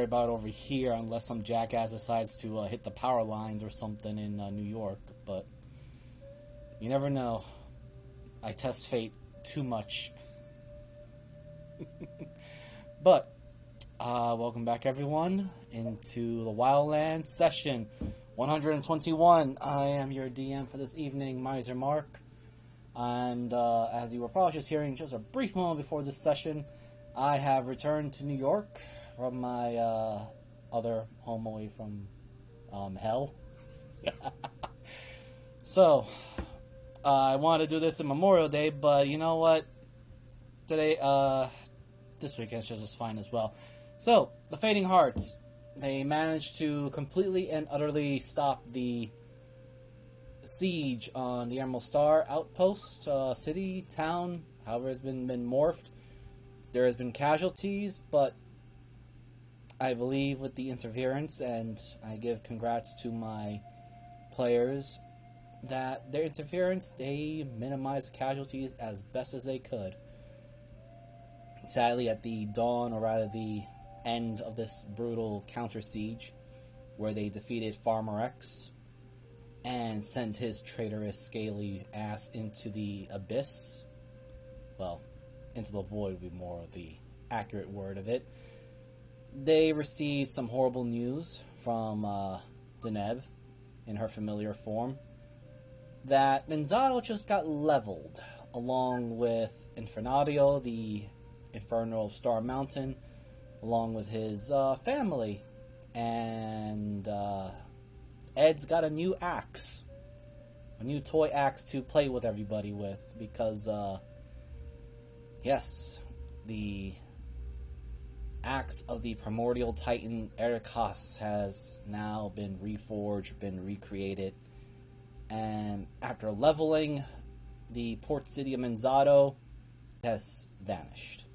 worry about it over here unless some jackass decides to hit the power lines or something in New York. But you never know. I test fate too much. But welcome back, everyone, into the Wildlands session 121. I am your DM for this evening, Miser Mark. And as you were probably just hearing just a brief moment before this session, I have returned to New York from my other home away from hell. So, I wanted to do this in Memorial Day, but you know what? Today, this weekend's just as fine as well. So, the Fading Hearts, they managed to completely and utterly stop the siege on the Emerald Star outpost, city, town, however it's been morphed. There has been casualties, but I believe with the interference, and I give congrats to my players, that their interference, they minimized the casualties as best as they could. Sadly, at the dawn, or rather the end of this brutal counter-siege, where they defeated Farmer X and sent his traitorous, scaly ass into the abyss, well, into the void would be more the accurate word of it. They received some horrible news from Deneb, in her familiar form, that Menzato just got leveled, along with Infernadio, the Inferno of Star Mountain, along with his family, and Ed's got a new axe, a new toy axe to play with everybody with, because yes, the axe of the primordial titan Ericos has now been reforged, been recreated, and after leveling, the port city of Menzato has vanished.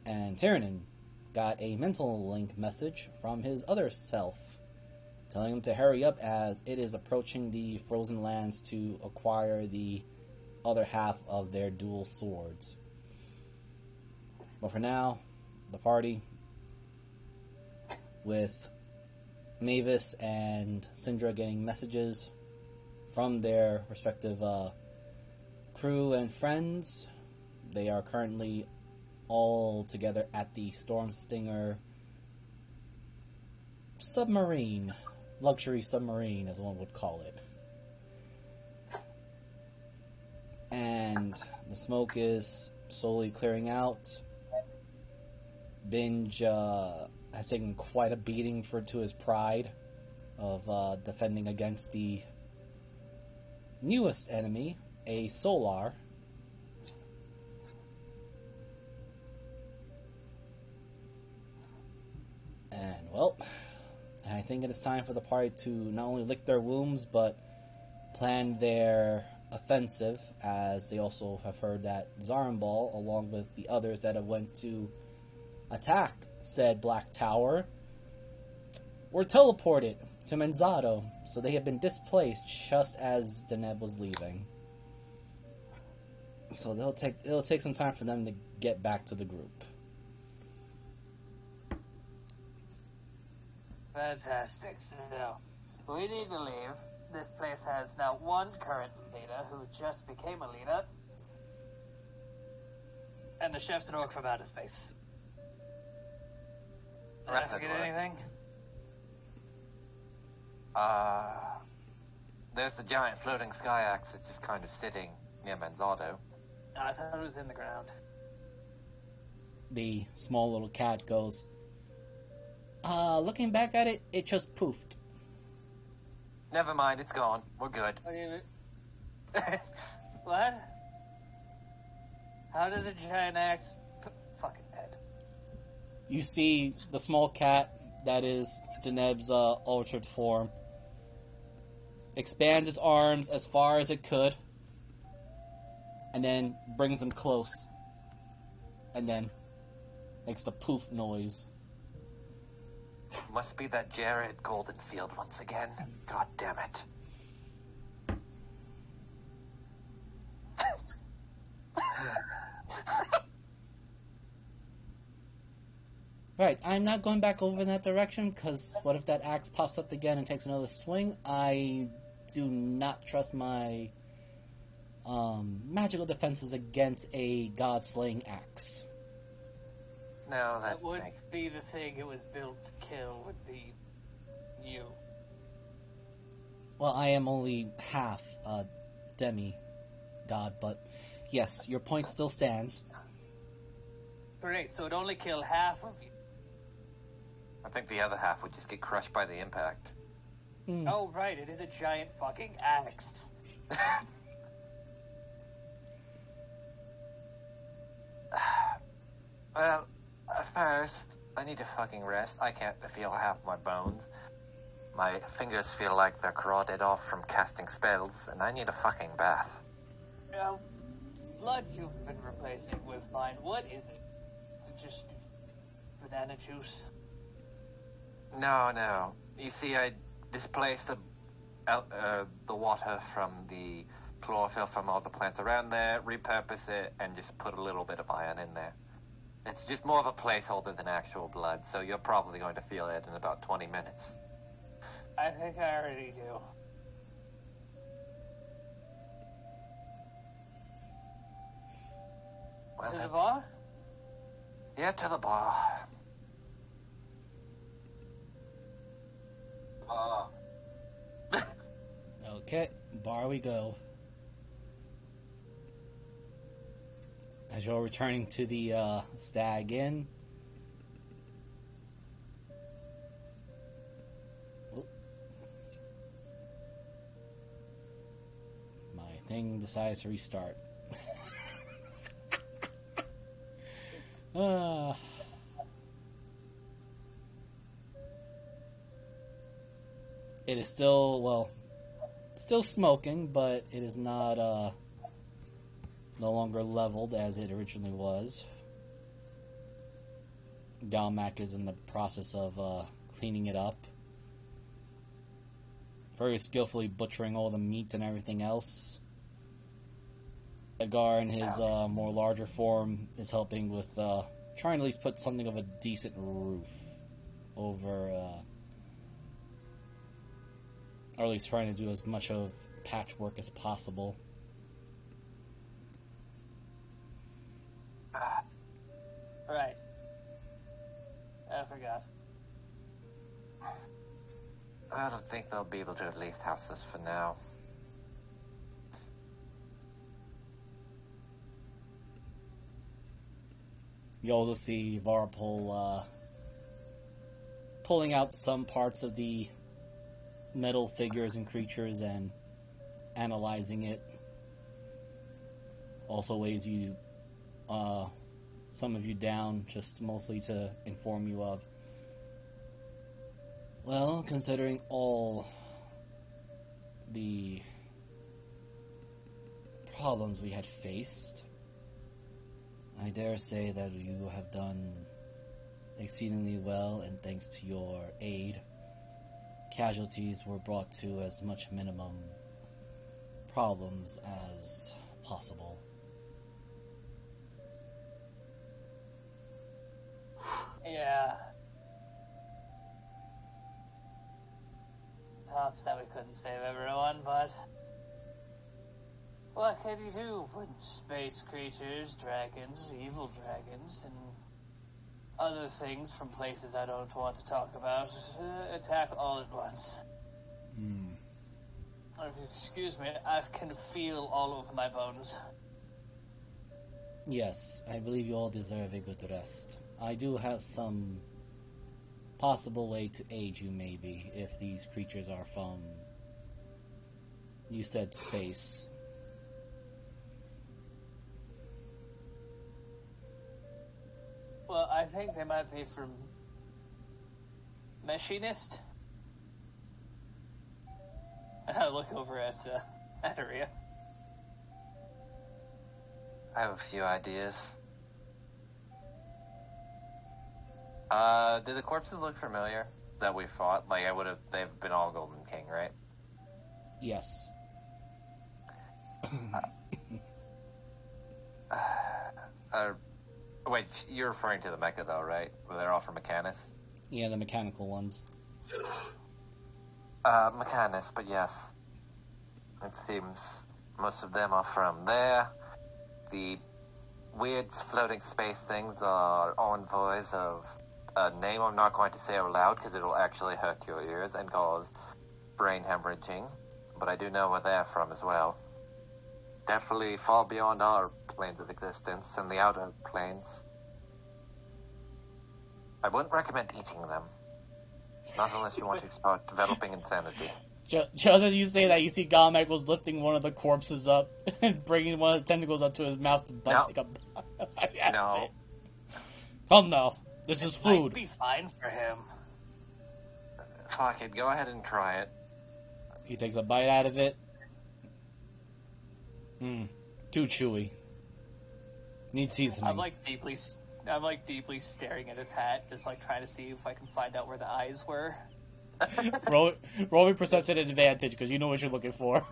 And Tyrannin got a mental link message from his other self, telling him to hurry up as it is approaching the frozen lands to acquire the other half of their dual swords. But for now, the party, with Mavis and Syndra getting messages from their respective crew and friends, they are currently all together at the Storm Stinger submarine, luxury submarine as one would call it. And the smoke is slowly clearing out. Binge has taken quite a beating to his pride of defending against the newest enemy, a Solar. And, well, I think it is time for the party to not only lick their wounds, but plan their offensive, as they also have heard that Zarambal, along with the others that have went to attack said Black Tower, were teleported to Menzato, so they have been displaced just as Deneb was leaving. So it'll take some time for them to get back to the group. Fantastic. So, we need to leave. This place has now one current leader who just became a leader. And the chef's an orc from outer space. Did I forget anything? There's the giant floating sky axe that's just kind of sitting near Menzato. I thought it was in the ground. The small little cat goes, looking back at it, it just poofed. Never mind, it's gone. We're good. What do you mean? What? How does a giant axe... fucking head. You see the small cat that is Deneb's altered form expands its arms as far as it could, and then brings them close, and then makes the poof noise. Must be that Jared Goldenfield once again. God damn it. Right, I'm not going back over in that direction, because what if that axe pops up again and takes another swing? I do not trust my magical defenses against a god-slaying axe. No, That that would makes... be the thing it was built to kill, would be you. Well, I am only half a demi-god, but yes, your point still stands. Great, so it'd only kill half of you. I think the other half would just get crushed by the impact. Oh, right, it is a giant fucking axe. Well, first, I need to fucking rest. I can't feel half my bones. My fingers feel like they're corroded off from casting spells, and I need a fucking bath. Now, blood you've been replacing with mine, what is it? Is it just banana juice? No. You see, I displaced the water from the chlorophyll from all the plants around there, repurpose it, and just put a little bit of iron in there. It's just more of a placeholder than actual blood, so you're probably going to feel it in about 20 minutes. I think I already do. Well, To the bar? Yeah, to the bar. Okay, bar we go. As you're returning to the Stag Inn. Oop. My thing decides to restart. It is still, well, still smoking, but it is not no longer leveled as it originally was. Galmac is in the process of cleaning it up, very skillfully butchering all the meat and everything else. Agar, in his more larger form, is helping with trying to at least put something of a decent roof over, or at least trying to do as much of patchwork as possible. Right. I forgot. I don't think they'll be able to at least house us for now. You also see Varpol pulling out some parts of the metal figures and creatures and analyzing it. Also weighs you, some of you down, just mostly to inform you of, well, considering all the problems we had faced, I dare say that you have done exceedingly well, and thanks to your aid, casualties were brought to as much minimum problems as possible. Yeah. Helps that we couldn't save everyone, but what can you do when space creatures, dragons, evil dragons, and other things from places I don't want to talk about attack all at once? If you excuse me, I can feel all over my bones. Yes, I believe you all deserve a good rest. I do have some possible way to aid you, maybe, if these creatures are from, you said, space. Well, I think they might be from Machinist. I look over at Aria. I have a few ideas. Do the corpses look familiar that we fought? Like, they've been all Golden King, right? Yes. Wait, you're referring to the mecha though, right? Where they're all from Mechanus? Yeah, the mechanical ones. Mechanus, but yes. It seems most of them are from there. The weird floating space things are envoys of a name I'm not going to say out loud because it'll actually hurt your ears and cause brain hemorrhaging. But I do know where they're from as well. Definitely far beyond our planes of existence and the outer planes. I wouldn't recommend eating them. Not unless you want to start developing insanity. Just as you say that, you see Galmac was lifting one of the corpses up and bringing one of the tentacles up to his mouth to take a bite. No. Come now, this is food. Might be fine for him. Fuck it, go ahead and try it. He takes a bite out of it. Too chewy. Needs seasoning. I'm like deeply staring at his hat, just like trying to see if I can find out where the eyes were. roll me perception advantage because you know what you're looking for.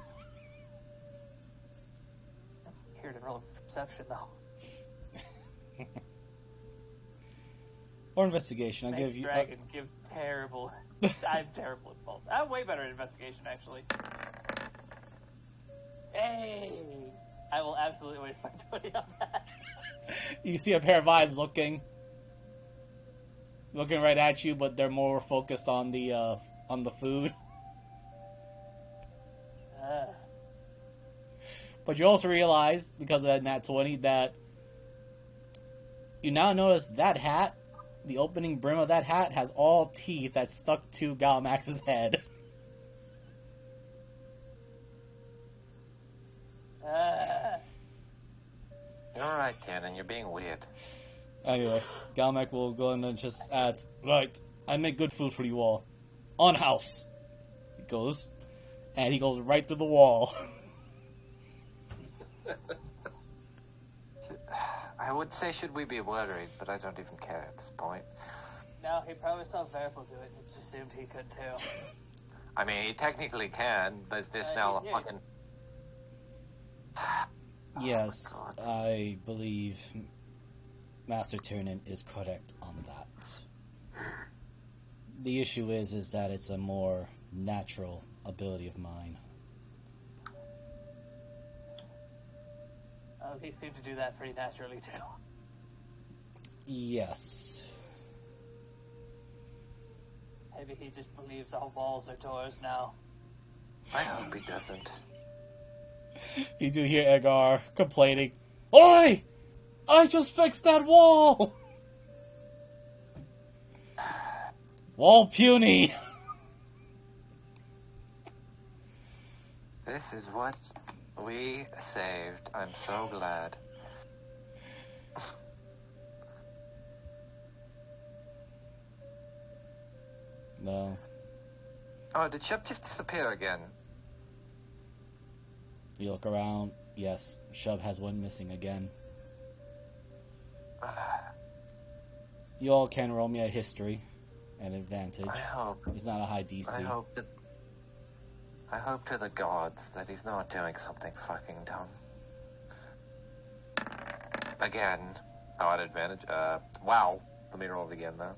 That's here to roll perception though. Or investigation. I'll Thanks, give you. Dragon. Give terrible. I'm terrible at both. I'm way better at investigation actually. Hey, I will absolutely waste my 20 on that. You see a pair of eyes looking right at you, but they're more focused on the food. But you also realize, because of that nat 20, that you now notice that hat, the opening brim of that hat, has all teeth that's stuck to Galmax's head. You're alright, Cannon, you're being weird. Anyway, Galmac will go in and just add, right, I make good food for you all. On house. He goes, and he goes right through the wall. I would say should we be worried, but I don't even care at this point. No, he probably saw Veripal do it and just assumed he could too. I mean, he technically can. There's just now a fucking... Yes, Oh, God. I believe Master Tyranid is correct on that. The issue is that it's a more natural ability of mine. Oh, he seemed to do that pretty naturally too. Yes. Maybe he just believes all walls are doors now. I hope he doesn't. You do hear Edgar complaining, "Oi! I just fixed that wall! Wall puny!" This is what we saved. I'm so glad. No. Oh, did Shep just disappear again? You look around, yes, Shub has one missing again. You all can roll me a history and advantage. I hope. He's not a high DC. I hope to the gods that he's not doing something fucking dumb. Again. Oh, at advantage. Wow. Let me roll it again, though.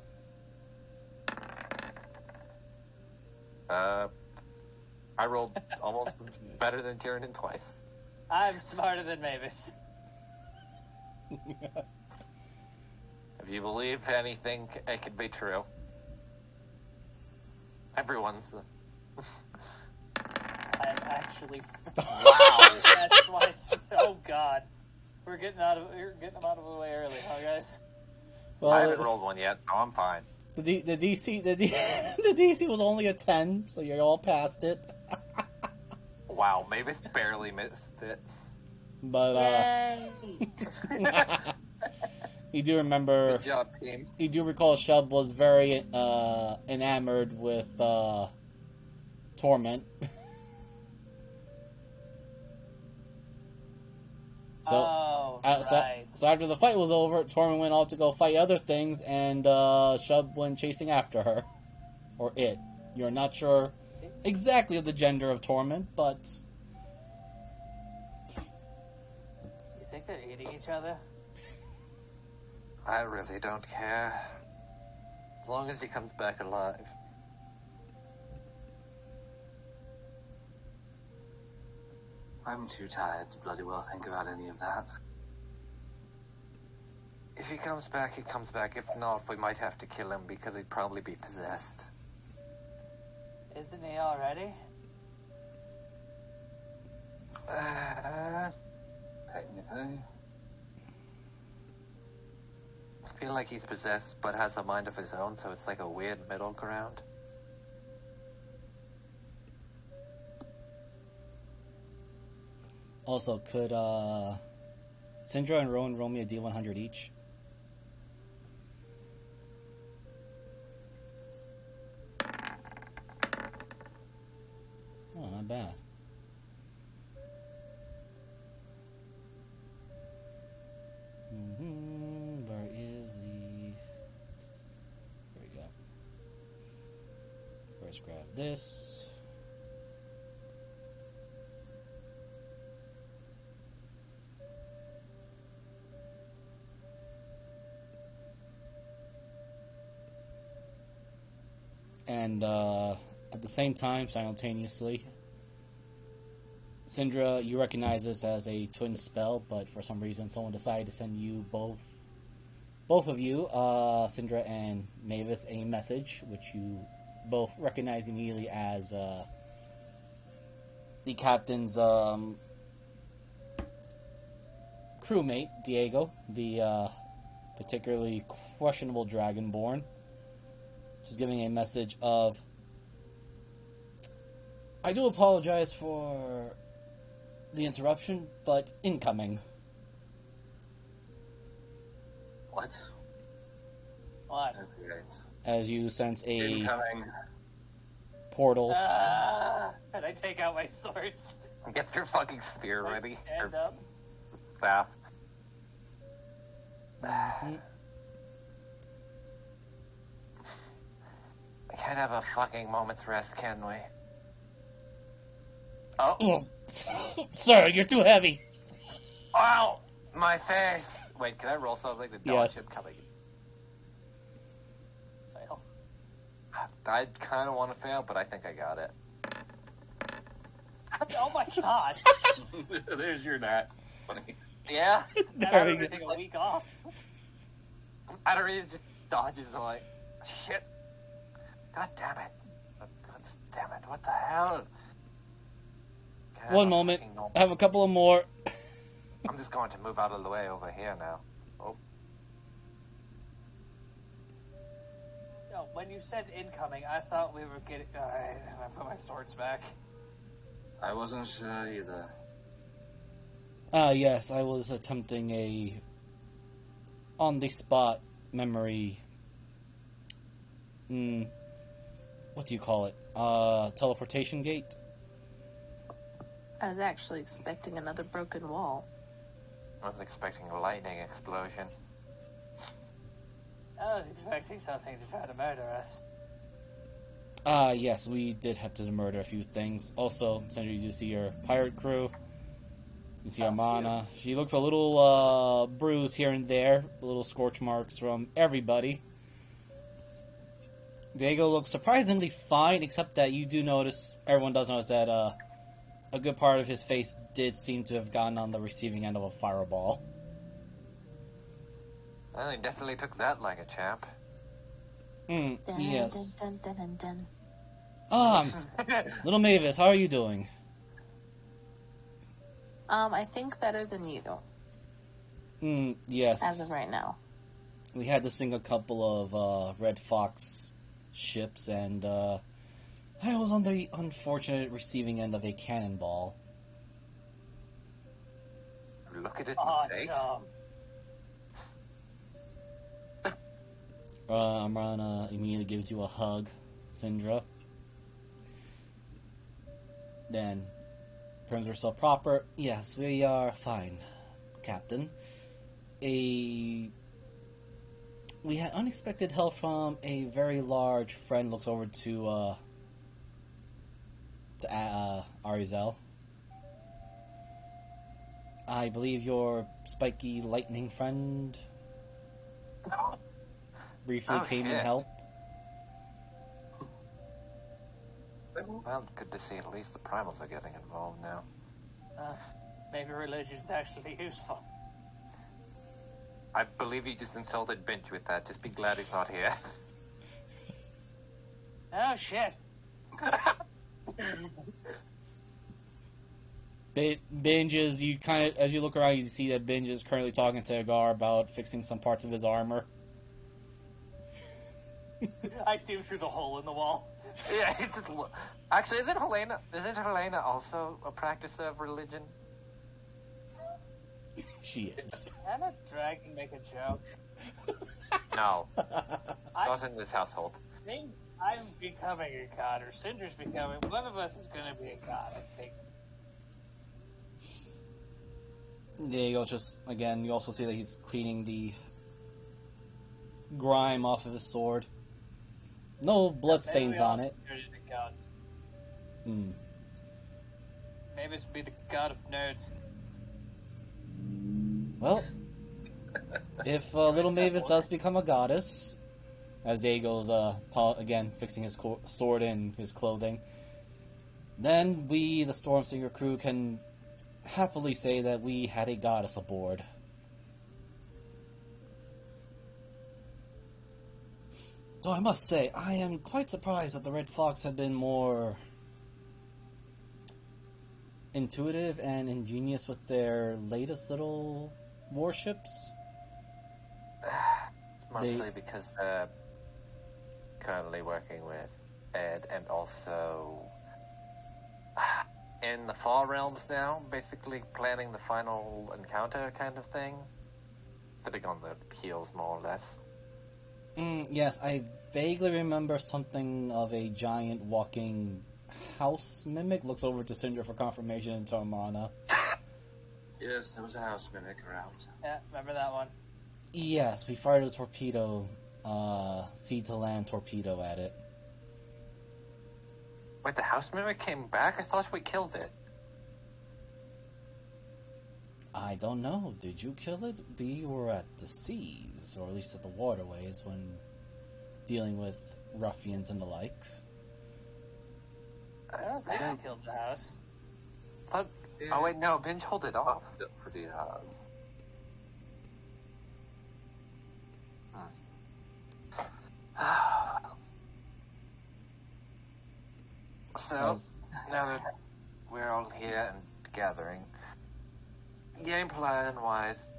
I rolled almost better than Tyranid twice. I'm smarter than Mavis. If you believe anything, it could be true. Everyone's... I'm actually... Wow! That's why... Oh, God. We're getting them out of the way early, huh, guys? Well, I haven't rolled one yet, so I'm fine. The DC was only a 10, so you're all past it. Wow, Mavis barely missed it. But Yay! you do remember. Good job, team. You do recall Shub was very enamored with Torment. So, right. so after the fight was over, Torment went off to go fight other things, and Shub went chasing after her. Or it. You're not sure exactly of the gender of Torment, but... You think they're eating each other? I really don't care. As long as he comes back alive. I'm too tired to bloody well think about any of that. If he comes back, he comes back. If not, we might have to kill him because he'd probably be possessed. Isn't he already? Technically. I feel like he's possessed, but has a mind of his own, so it's like a weird middle ground. Also, could Syndra and Rowan roll me a D100 each? Oh, not bad. Where is the... There we go. First grab this. And at the same time, simultaneously, Syndra, you recognize this as a twin spell, but for some reason someone decided to send you both of you, Syndra and Mavis, a message, which you both recognize immediately as the captain's crewmate, Diego, the particularly questionable Dragonborn. Just giving a message of, I do apologize for the interruption, but incoming. What? What? Okay. As you sense a Incoming. portal. And I take out my swords. Get your fucking spear ready. Stand up. Staff. Mhm. We can't have a fucking moment's rest, can we? Oh. Oh. Sir, you're too heavy. Ow! My face! Wait, can I roll something to dodge Yes. him coming? Fail. I kind of want to fail, but I think I got it. Oh my god. There's your nat. Funny. Yeah? There we I'm go. taking a week off. I don't really just dodges and I'm like, shit. God damn it. Damn it, what the hell? Can I have One a moment. fucking normal- I have a couple of more. I'm just going to move out of the way over here now. Oh. No, when you said incoming, I thought we were getting... Alright, I put my swords back. I wasn't sure either. Yes, I was attempting a on-the-spot memory... what do you call it? Teleportation gate? I was actually expecting another broken wall. I was expecting a lightning explosion. I was expecting something to try to murder us. Yes, we did have to murder a few things. Also, Sandra, you do see your pirate crew. You see Armana. She looks a little bruised here and there. Little scorch marks from everybody. Diego looks surprisingly fine, except that you do notice, everyone does notice that a good part of his face did seem to have gotten on the receiving end of a fireball. Well, he definitely took that like a champ. Dun, Yes. dun, dun, dun, dun, Little Mavis, how are you doing? I think better than you, Yes. as of right now. We had to sink a couple of Red Fox ships, and I was on the unfortunate receiving end of a cannonball. Look at it in the face. Awesome. Amrana immediately gives you a hug, Syndra. Then turns herself proper. Yes, we are fine, Captain. We had unexpected help from a very large friend. Looks over to Arizel. I believe your spiky lightning friend. briefly Oh, came in shit. help. Well, good to see at least the primals are getting involved now. Maybe religion's actually useful. I believe you just insulted Bench with that. Just be glad he's not here. Oh, shit. Binge is, you kind of, as you look around, you see that Binge is currently talking to Agar about fixing some parts of his armor. I see him through the hole in the wall. Yeah, he just actually, isn't Helena also a practice of religion? She is. Can a dragon make a joke? No, I not in this household. think I'm becoming a god, or Cinder's becoming. One of us is going to be a god, I think. There you go, just, again, you also see that he's cleaning the grime off of his sword. No bloodstains on it. Hmm. Maybe this will be the god of nerds. Well, if little Mavis does become a goddess, as Diego's again fixing his sword and his clothing, then we, the Stormsinger crew, can happily say that we had a goddess aboard. So I must say, I am quite surprised that the Red Fox have been more intuitive and ingenious with their latest little warships. Mostly because they're currently working with Ed and also in the Far Realms now, basically planning the final encounter kind of thing. Sitting on the heels, more or less. Yes, I vaguely remember something of a giant walking house mimic. Looks over to Cinder for confirmation and to Amana. Yes, there was a house mimic around. Yeah, remember that one? Yes, we fired a torpedo, sea to land torpedo at it. Wait, the house mimic came back? I thought we killed it. I don't know. Did you kill it? We were at the seas, or at least at the waterways, when dealing with ruffians and the like. I don't think I killed the house. But, oh wait, no, Binge hold it off. Pretty So, now that we're all here and gathering, game plan wise,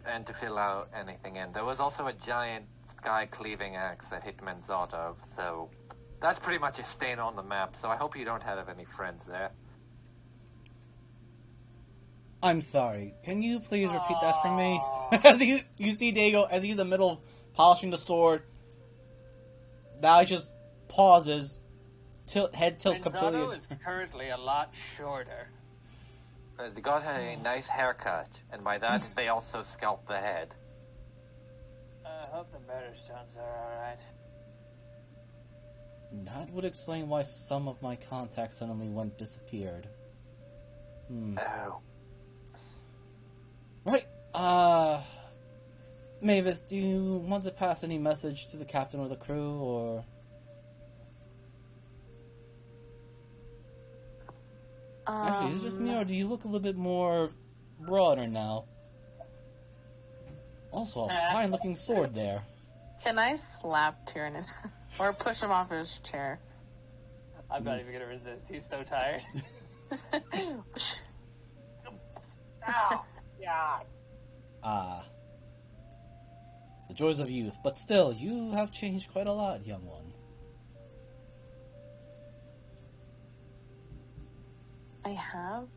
and to fill out anything in, there was also a giant sky cleaving axe that hit Menzato, so that's pretty much a stain on the map, so I hope you don't have any friends there. I'm sorry. Can you please repeat that for me? As you see Diego, as he's in the middle of polishing the sword, now he just pauses, head tilts completely. Menzato is currently a lot shorter. They got a nice haircut, and by that they also scalped the head. I hope the murder stones are alright. That would explain why some of my contacts suddenly disappeared. Oh. Right, Mavis, do you want to pass any message to the captain or the crew, or... Actually, is it just me, or do you look a little bit more broader now? Also, a fine-looking sword there. Can I slap Tyranid? Or push him off his chair? I'm not even gonna resist. He's so tired. Ow! Yeah. The joys of youth. But still, you have changed quite a lot, young one. I have?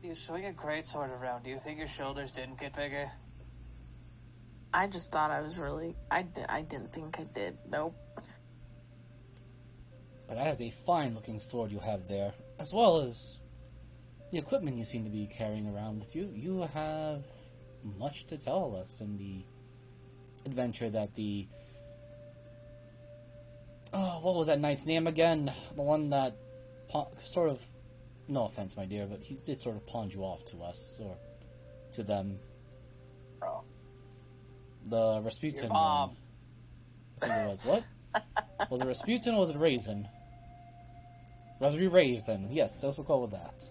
You swing a great sword around. Do you think your shoulders didn't get bigger? I just thought I was really... I didn't think I did. Nope. But that is a fine-looking sword you have there, as well as the equipment you seem to be carrying around with you. You have much to tell us in the adventure that the... Oh, what was that knight's name again? The one that sort of... No offense, my dear, but he did sort of pawn you off to us, or to them. Oh. The Rasputin Your mom. one. I think it was. What? Was it Rasputin or was it Raisin? Raspberry Raisin. Yes, let's go with that.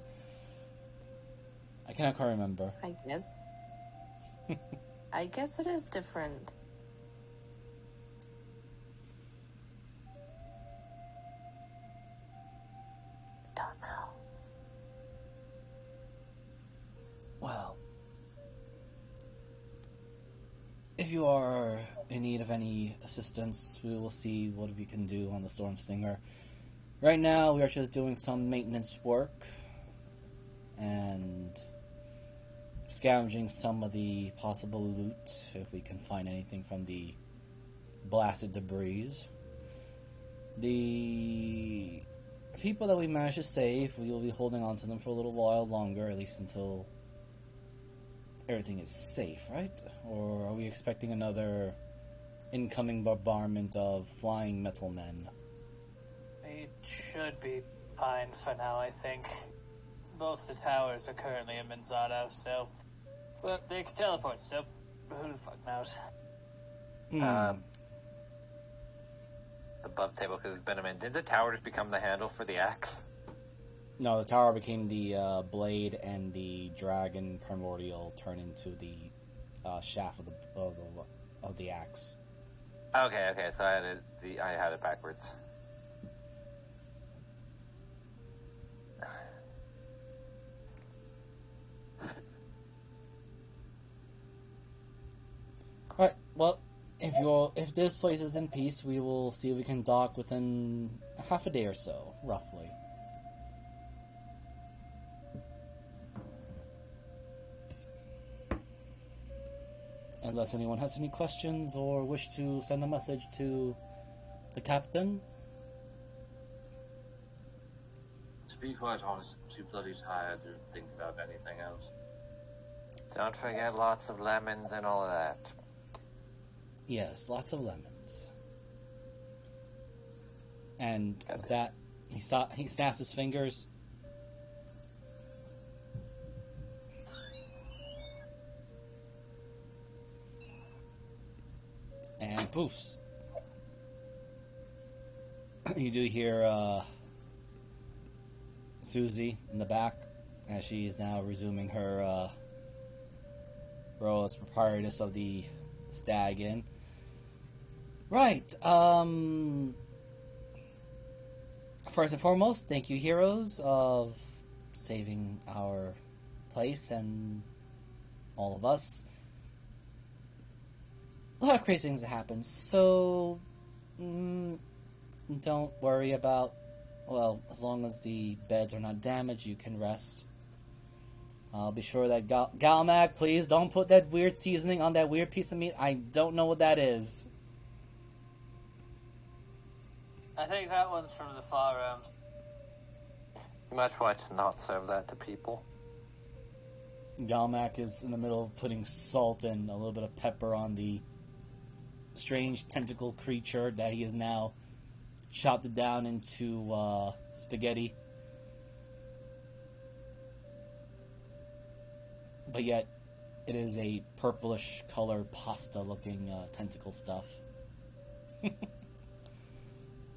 I cannot quite remember. I guess. I guess it is different. Don't know. Well, if you are in need of any assistance, we will see what we can do on the Storm Stinger. Right now, we are just doing some maintenance work and scavenging some of the possible loot, if we can find anything from the blasted debris. The people that we managed to save, we will be holding on to them for a little while longer, at least until everything is safe, right? Or are we expecting another incoming bombardment of flying metal men? It should be fine for now, I think. Both the towers are currently in Manzano, so... Well, they can teleport, so who the fuck knows? The above table, because it's been a minute. Did the tower just become the handle for the axe? No, the tower became the blade, and the dragon primordial turned into the shaft of the axe. Okay, so I had it backwards. Alright, well, if this place is in peace, we will see if we can dock within half a day or so, roughly. Unless anyone has any questions or wish to send a message to the captain. To be quite honest, I'm too bloody tired to think about anything else. Don't forget lots of lemons and all of that. Yes, lots of lemons. And with that, he snaps his fingers. And poofs. You do hear Susie in the back as she is now resuming her role as proprietress of the Stag Inn. Right. First and foremost, thank you, heroes, of saving our place and all of us. A lot of crazy things have happened, so don't worry about, well, as long as the beds are not damaged, you can rest. I'll be sure that Galmac, please don't put that weird seasoning on that weird piece of meat. I don't know what that is. I think that one's from the Far Realms. You might try to not serve that to people. Galmac is in the middle of putting salt and a little bit of pepper on the strange tentacle creature that he has now chopped it down into spaghetti. But yet, it is a purplish color pasta looking tentacle stuff.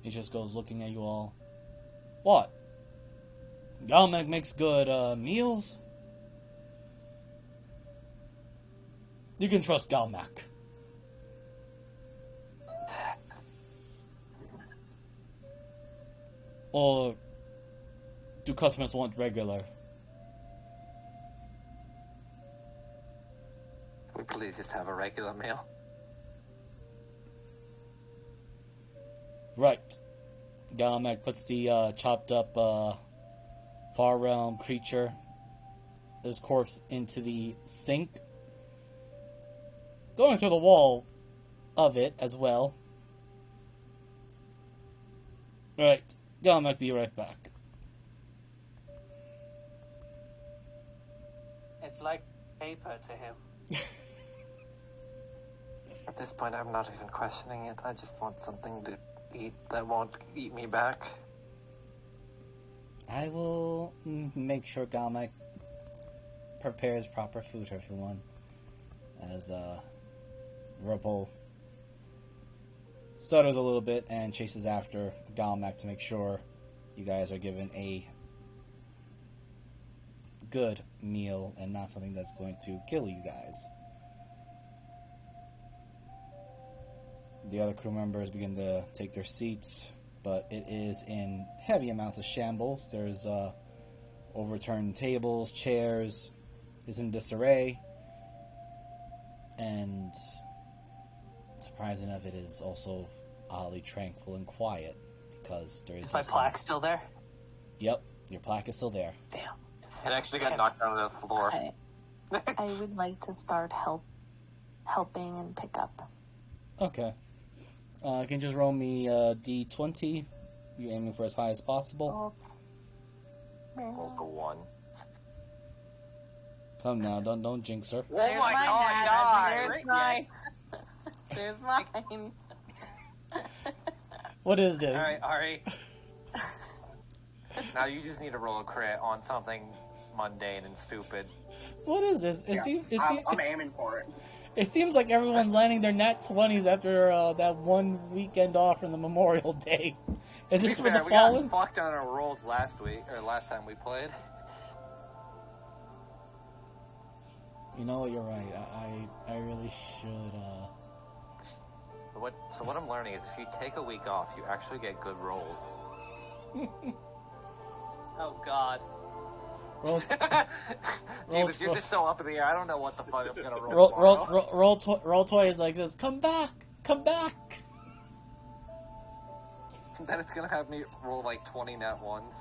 He just goes looking at you all. What? Galmac makes good meals? You can trust Galmac. Or do customers want regular? Can we please just have a regular meal? Right. Galmac puts the chopped up Far Realm creature, his corpse, into the sink, going through the wall of it as well. Right. Galmac, be right back. It's like paper to him. At this point, I'm not even questioning it. I just want something to eat that won't eat me back. I will make sure Galmac prepares proper food for everyone. As Whirlpool stutters a little bit and chases after Galmac to make sure you guys are given a good meal and not something that's going to kill you guys. The other crew members begin to take their seats, but it is in heavy amounts of shambles. There's overturned tables, chairs, is in disarray, and surprising enough, it is also oddly tranquil and quiet because there is my plaque still there? Yep, your plaque is still there. Damn. It actually got knocked out of the floor. I would like to start helping and pick up. Okay. You can just roll me D20. You're aiming for as high as possible. Rolls a 1. Come now, don't jinx her. Oh my god! There's mine. There's mine. What is this? Alright, Ari. Now you just need to roll a crit on something mundane and stupid. What is this? I'm aiming for it. It seems like everyone's landing their nat 20s after that one weekend off from the Memorial Day. Is this for the we Fallen? got fucked on our rolls last time we played. You know what? You're right. I really should. So what I'm learning is if you take a week off, you actually get good rolls. Oh god. Jeebus, you're just so up in the air. I don't know what the fuck I'm gonna roll. Roll toy is like this. Come back. Then it's gonna have me roll like 20 nat 1s.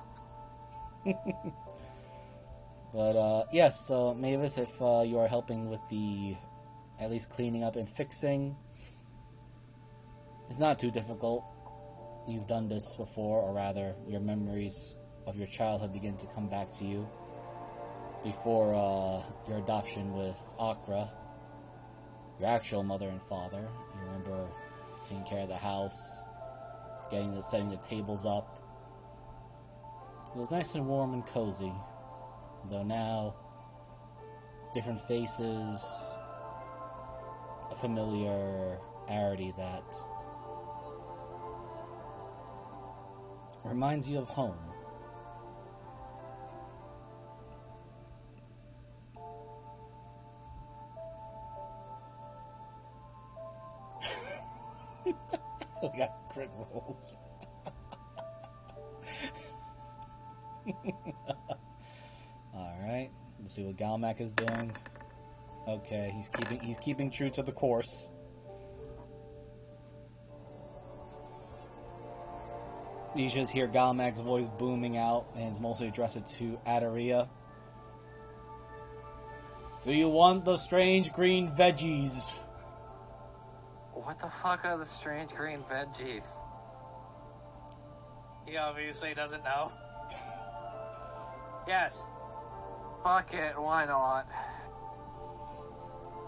But yes, so Mavis, if you are helping with the at least cleaning up and fixing, it's not too difficult. You've done this before, or rather, your memories of your childhood begin to come back to you before your adoption with Akra, your actual mother and father. You remember taking care of the house, setting the tables up. It was nice and warm and cozy, though now different faces, a familiarity that reminds you of home. We got crit rolls. Alright, let's see what Galmac is doing. Okay, he's keeping true to the course. You just hear Galmac's voice booming out, and it's mostly addressed to Adaria. Do you want the strange green veggies? What the fuck are the strange green veggies? He obviously doesn't know. Yes. Fuck it, why not?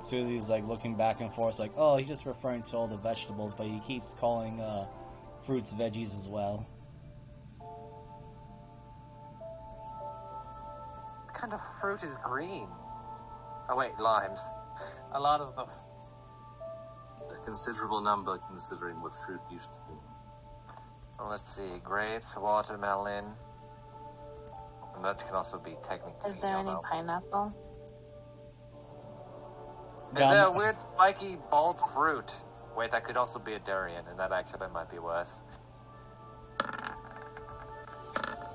Susie's like looking back and forth, like, oh, he's just referring to all the vegetables, but he keeps calling fruits veggies as well. What kind of fruit is green? Oh wait, limes. A lot of them. A considerable number considering what fruit used to be. Well, let's see, grapes, watermelon, and that can also be technically Is there any yellow. pineapple? There's a weird spiky bald fruit. Wait, that could also be a durian, and that actually might be worse.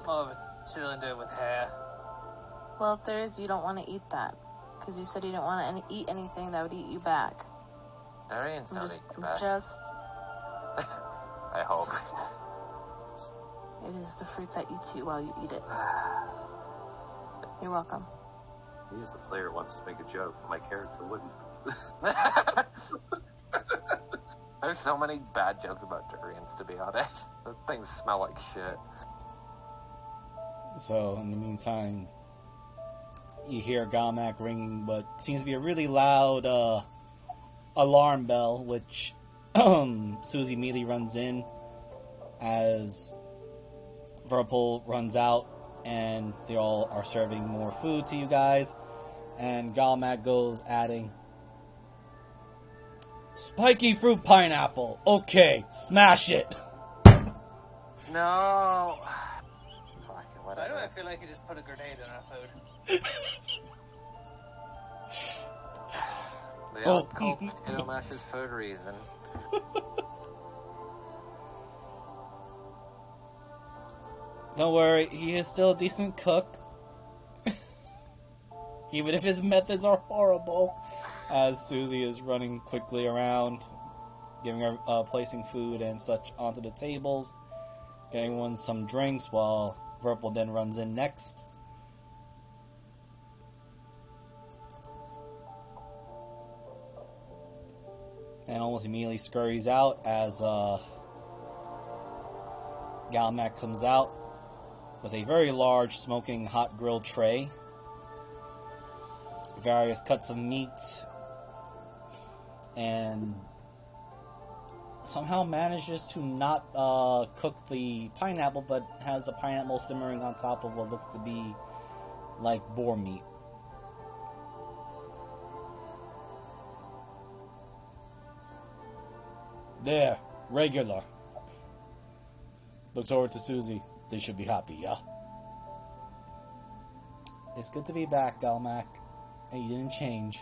More of a cylinder with hair. Well, if there is, you don't want to eat that. Because you said you didn't want to eat anything that would eat you back. Durians don't eat you back. I hope. It is the fruit that eats you while you eat it. You're welcome. Me as a player wants to make a joke, my character wouldn't. There's so many bad jokes about durians, to be honest. Those things smell like shit. So, in the meantime, you hear Galmac ringing what seems to be a really loud alarm bell, which Susie immediately runs in as Verpul runs out, and they all are serving more food to you guys, and Galmac goes adding, Spiky fruit pineapple. Okay, smash it. No. Fuck, Why do I whatever. feel like you just put a grenade in our food? They are called potato mashes for a reason. Don't worry, he is still a decent cook. Even if his methods are horrible. As Susie is running quickly around, giving her, placing food and such onto the tables, getting everyone some drinks, while Verpal then runs in next. And almost immediately scurries out as Galmac comes out with a very large smoking hot grilled tray, various cuts of meat, and somehow manages to not cook the pineapple, but has the pineapple simmering on top of what looks to be like boar meat. There, regular. Looks over to Susie. They should be happy, yeah? It's good to be back, Galmac. Hey, you didn't change.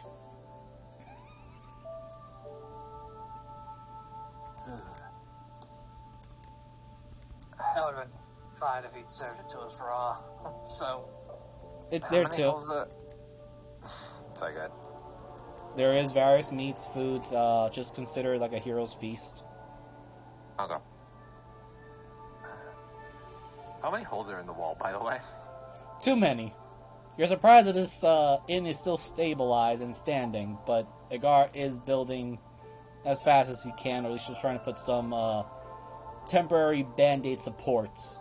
That would have been fine if he'd served it to us raw. So, It's How there many too. holes It's all good. There is various meats, foods, just consider like a hero's feast. Okay. How many holes are in the wall, by the way? Too many. You're surprised that this inn is still stabilized and standing, but Agar is building as fast as he can, or at least just trying to put some temporary band-aid supports.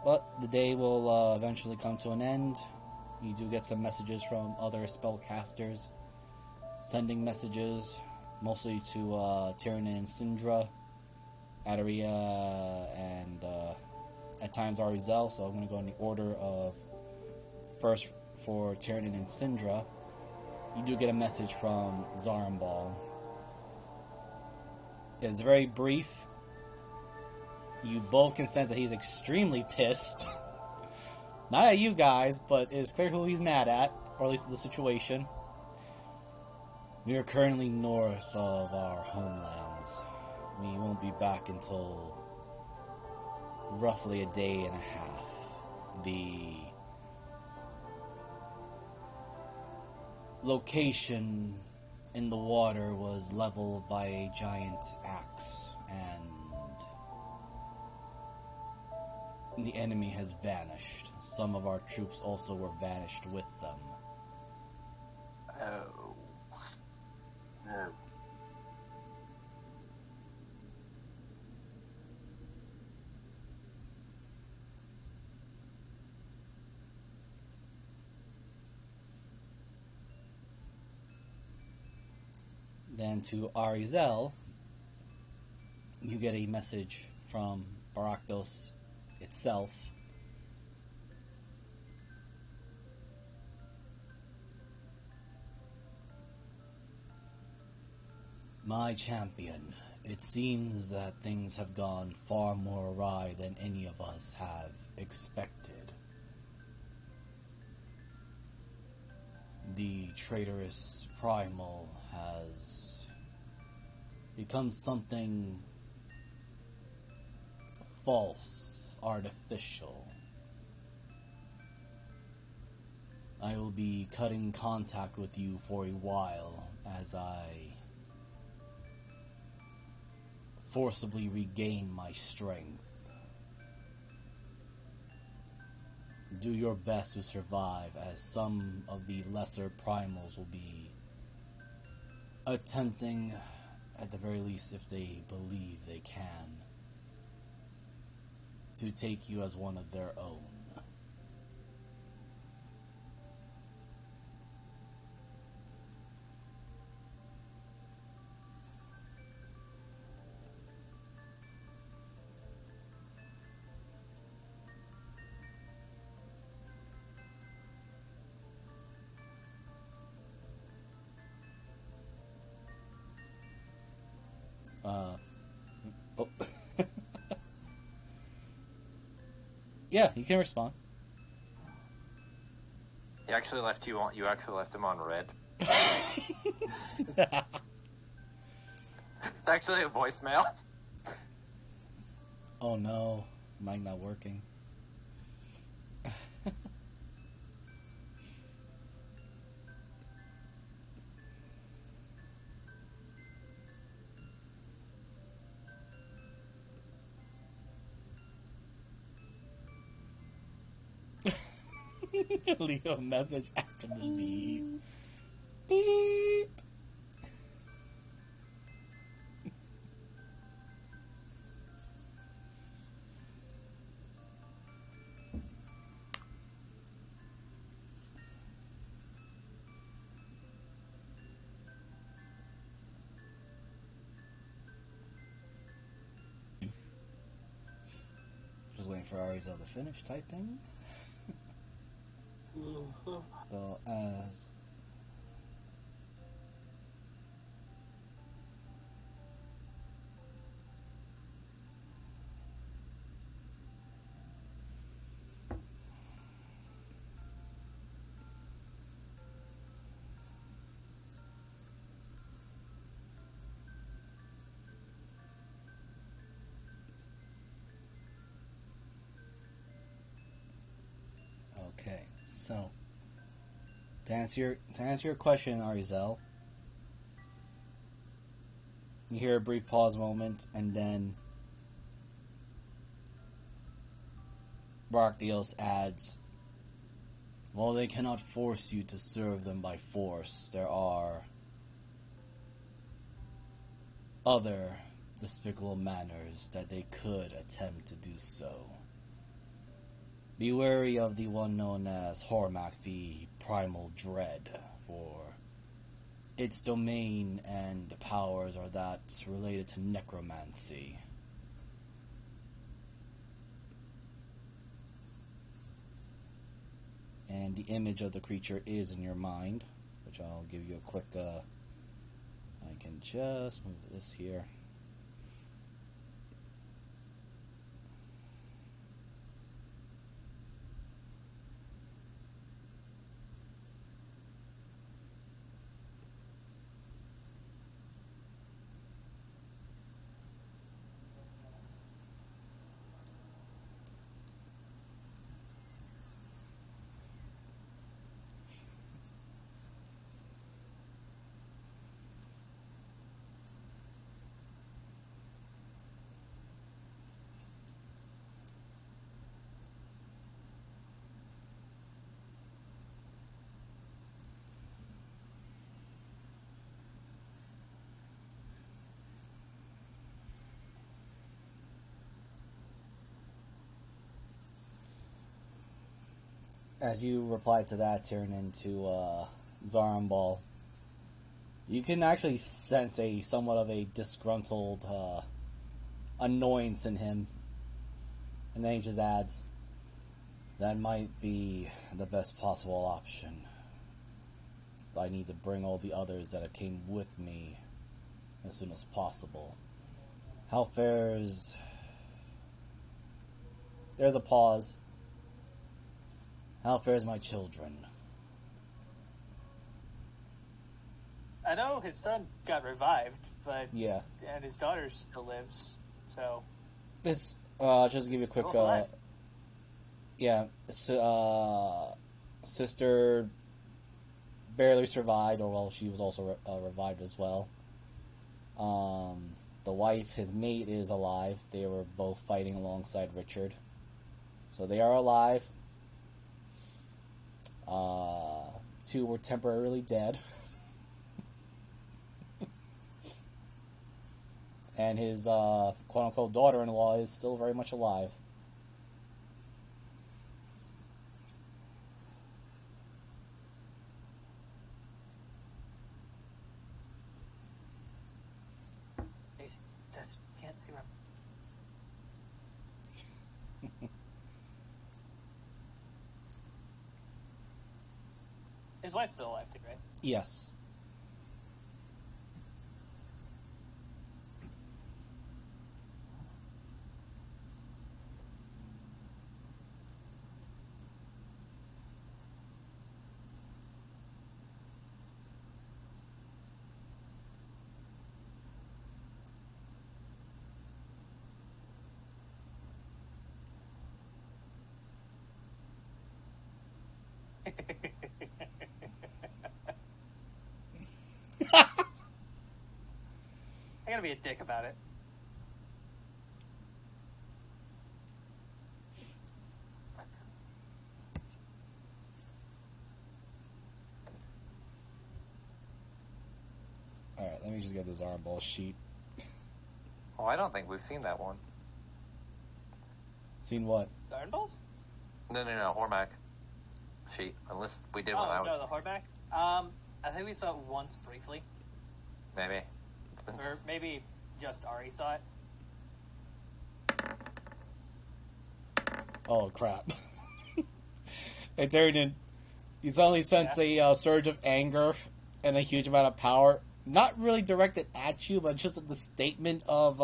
But the day will eventually come to an end. You do get some messages from other spellcasters, sending messages mostly to Tyrion and Syndra, Adaria, and at times Arizel. So I'm going to go in the order of first for Tyrion and Syndra. You do get a message from Zarambal. It's very brief. You both can sense that he's extremely pissed. Not at you guys, but it's clear who he's mad at, or at least the situation. We are currently north of our homelands. We won't be back until roughly a day and a half. The location in the water was leveled by a giant axe, and the enemy has vanished. Some of our troops also were vanished with them. Oh. No. Then to Arizel, you get a message from Barakdos itself. My champion, it seems that things have gone far more awry than any of us have expected. The traitorous primal has become something false, artificial. I will be cutting contact with you for a while as I forcibly regain my strength. Do your best to survive, as some of the lesser primals will be attempting, at the very least if they believe they can, to take you as one of their own. Oh. Yeah, you can respond. He actually left you on. You actually left him on red. It's actually a voicemail. Oh no, mic not working. Leave a message after the beep. Beep. Just waiting for Arizel to finish typing. So as okay, so to answer your question, Arizel, you hear a brief pause moment, and then Barkdios adds, "While they cannot force you to serve them by force, there are other despicable manners that they could attempt to do so. Be wary of the one known as Hormak, the Primal Dread, for its domain and the powers are that related to necromancy. And the image of the creature is in your mind, which I'll give you a quick, I can just move this here. As you reply to that, turn into Zarambal, you can actually sense a somewhat of a disgruntled annoyance in him. And then he just adds, "That might be the best possible option. I need to bring all the others that came with me as soon as possible. How fares..." There's a pause. "How fares my children?" I know his son got revived, but Yeah. and his daughter still lives. So This, just to give you a quick, Still alive. sister barely survived, or well, she was also revived as well. The wife, his mate, is alive. They were both fighting alongside Richard, so they are alive. Two were temporarily dead. And his quote-unquote daughter-in-law is still very much alive. just can't see him. His wife's still alive too, right? Yes. dick about it. Alright, let me just get this armball sheet. Oh, I don't think we've seen that one. Seen what? Iron balls? No, Hormac sheet. Unless we did one. Oh, no, the hardback? I think we saw it once briefly. Maybe. Or maybe just Ari saw it. Oh, crap. Hey, Tyrion, you suddenly sense a surge of anger and a huge amount of power. Not really directed at you, but just the statement of,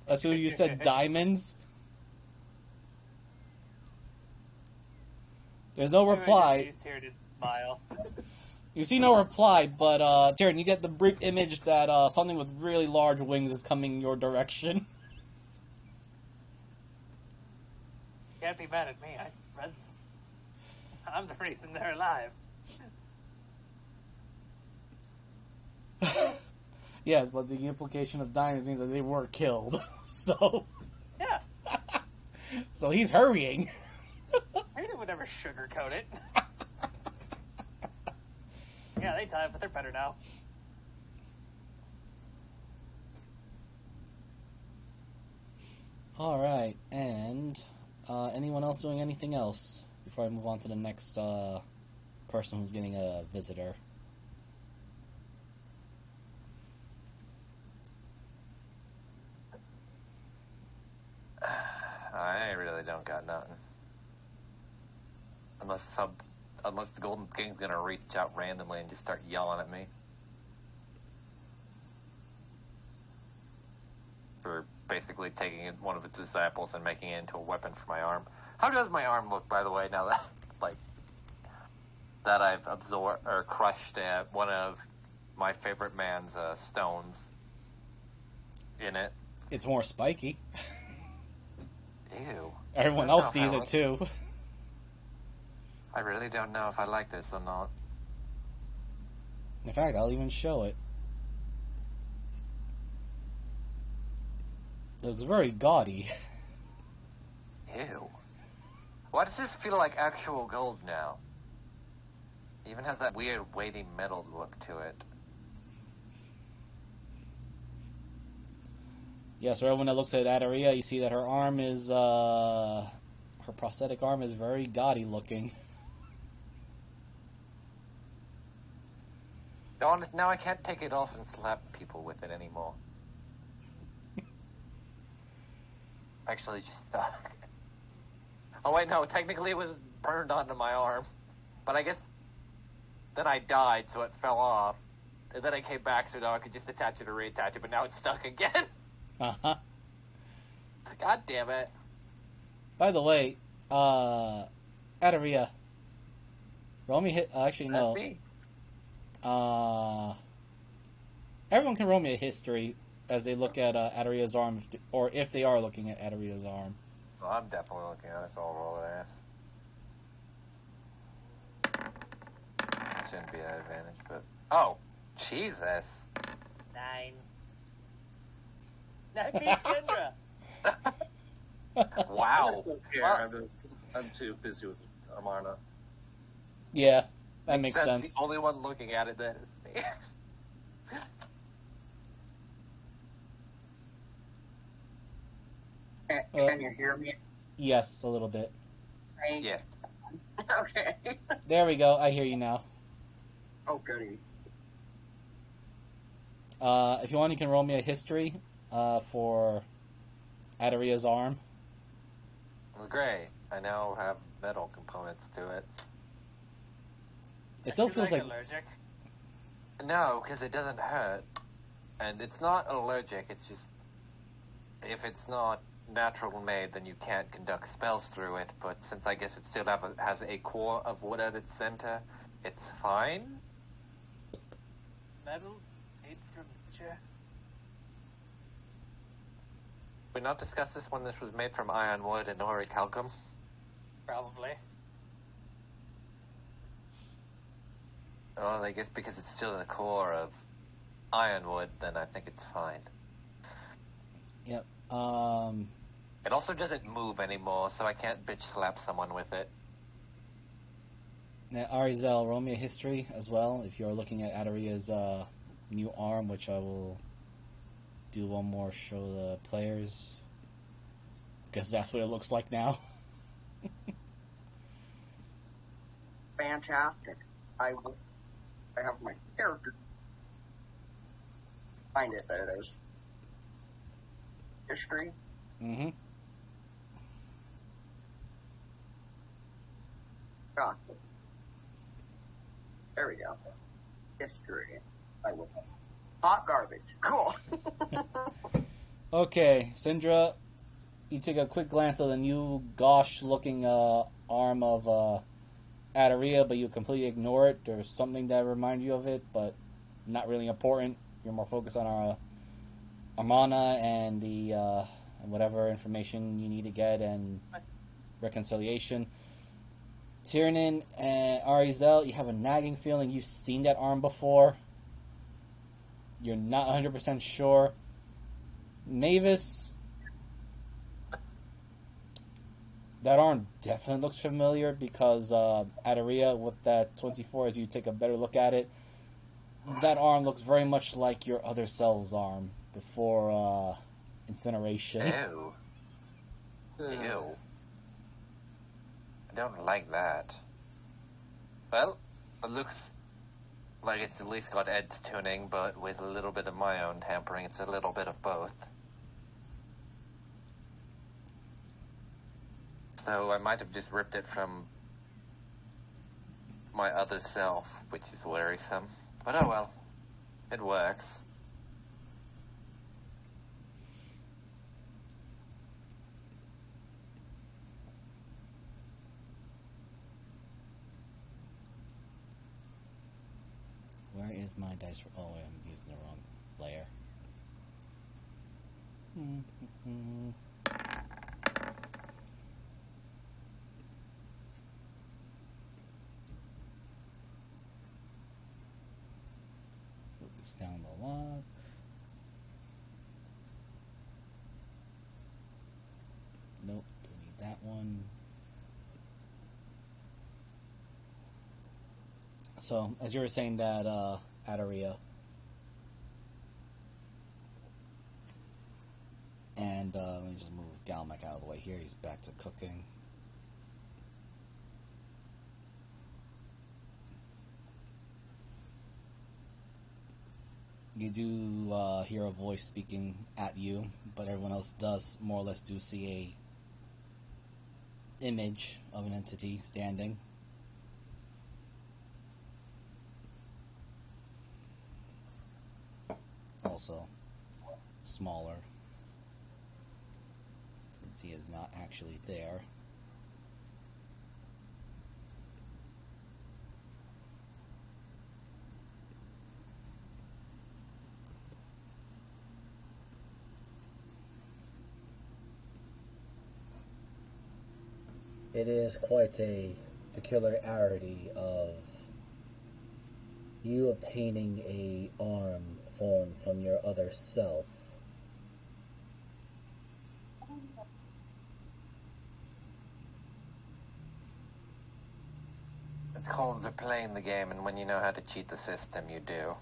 as soon as you said diamonds. There's no reply. Smile. You see no reply, but, Tyrion, you get the brief image that, something with really large wings is coming your direction. Can't be mad at me. I'm the reason they're alive. Yes, but the implication of diamonds means that they were killed. So... Yeah. So he's hurrying. I would never sugarcoat it. Yeah, they died, but they're better now. Alright, and anyone else doing anything else before I move on to the next person who's getting a visitor? I really don't got nothing. Unless the Golden King's gonna reach out randomly and just start yelling at me. For basically taking one of its disciples and making it into a weapon for my arm. How does my arm look, by the way, now that, that I've absorbed, or crushed one of my favorite man's stones in it? It's more spiky. Ew. Everyone else sees it too. I really don't know if I like this or not. In fact, I'll even show it. It looks very gaudy. Ew. Why does this feel like actual gold now? It even has that weird weighty metal look to it. Yeah, so everyone that looks at Adaria, you see that her arm is, her prosthetic arm is very gaudy looking. Now I can't take it off and slap people with it anymore. Actually, just... Oh wait, no, technically it was burned onto my arm. But I guess then I died, so it fell off. And then I came back, so now I could just attach it or reattach it, but now it's stuck again. Uh-huh. God damn it. By the way, Adaria, roll me hit. Actually, no. That's me. Everyone can roll me a history as they look at Adaria's arm, or if they are looking at Adaria's arm. Well, I'm definitely looking at it, so I'll roll it ass. Shouldn't be an advantage, but... Oh! Jesus! 9. That beat Kendra! Wow! I'm too busy with Amarna. Yeah, that makes sense. The only one looking at it then is me. Can you hear me? Yes, a little bit. Yeah. Okay. There we go. I hear you now. Oh, goody. If you want, you can roll me a history for Adaria's arm. Well, great. I now have metal components to it. It still feels like... allergic. No, because it doesn't hurt. And it's not allergic, it's just... If it's not natural made, then you can't conduct spells through it. But since I guess it still has a core of wood at its center, it's fine? Metal made from nature. We not discuss this when this was made from iron wood and orichalcum? Probably. Well, I guess because it's still the core of ironwood, then I think it's fine. Yep. It also doesn't move anymore, so I can't bitch slap someone with it. Now, Arizel, roll me a history as well if you're looking at Adaria's new arm, which I will do one more show the players. Because that's what it looks like now. Fantastic. I have my character. Find it, there it is. History. Mm-hmm. Got it. There we go. History. I will. Hot garbage. Cool. Okay, Syndra, you take a quick glance at the new gauche-looking arm of Adaria, but you completely ignore it. There's something that reminds you of it, but not really important. You're more focused on our Armana and the whatever information you need to get and reconciliation. Tiernan and Arizel, you have a nagging feeling you've seen that arm before. You're not 100% sure. Mavis, that arm definitely looks familiar because Adaria, with that 24, as you take a better look at it, that arm looks very much like your other self's arm before incineration. Ew. Ew. I don't like that. Well, it looks like it's at least got Ed's tuning, but with a little bit of my own tampering, it's a little bit of both. So I might have just ripped it from my other self, which is worrisome. But oh well. It works. Where is my dice? Oh, I'm using the wrong layer. Put this down the lock. Nope, don't need that one. So, as you were saying that, Adaria, and let me just move Galmac out of the way here. He's back to cooking. You do hear a voice speaking at you, but everyone else does more or less do see a image of an entity standing. Also smaller, since he is not actually there. It is quite a peculiarity of you obtaining a arm formed from your other self. It's called playing the game, and when you know how to cheat the system, you do.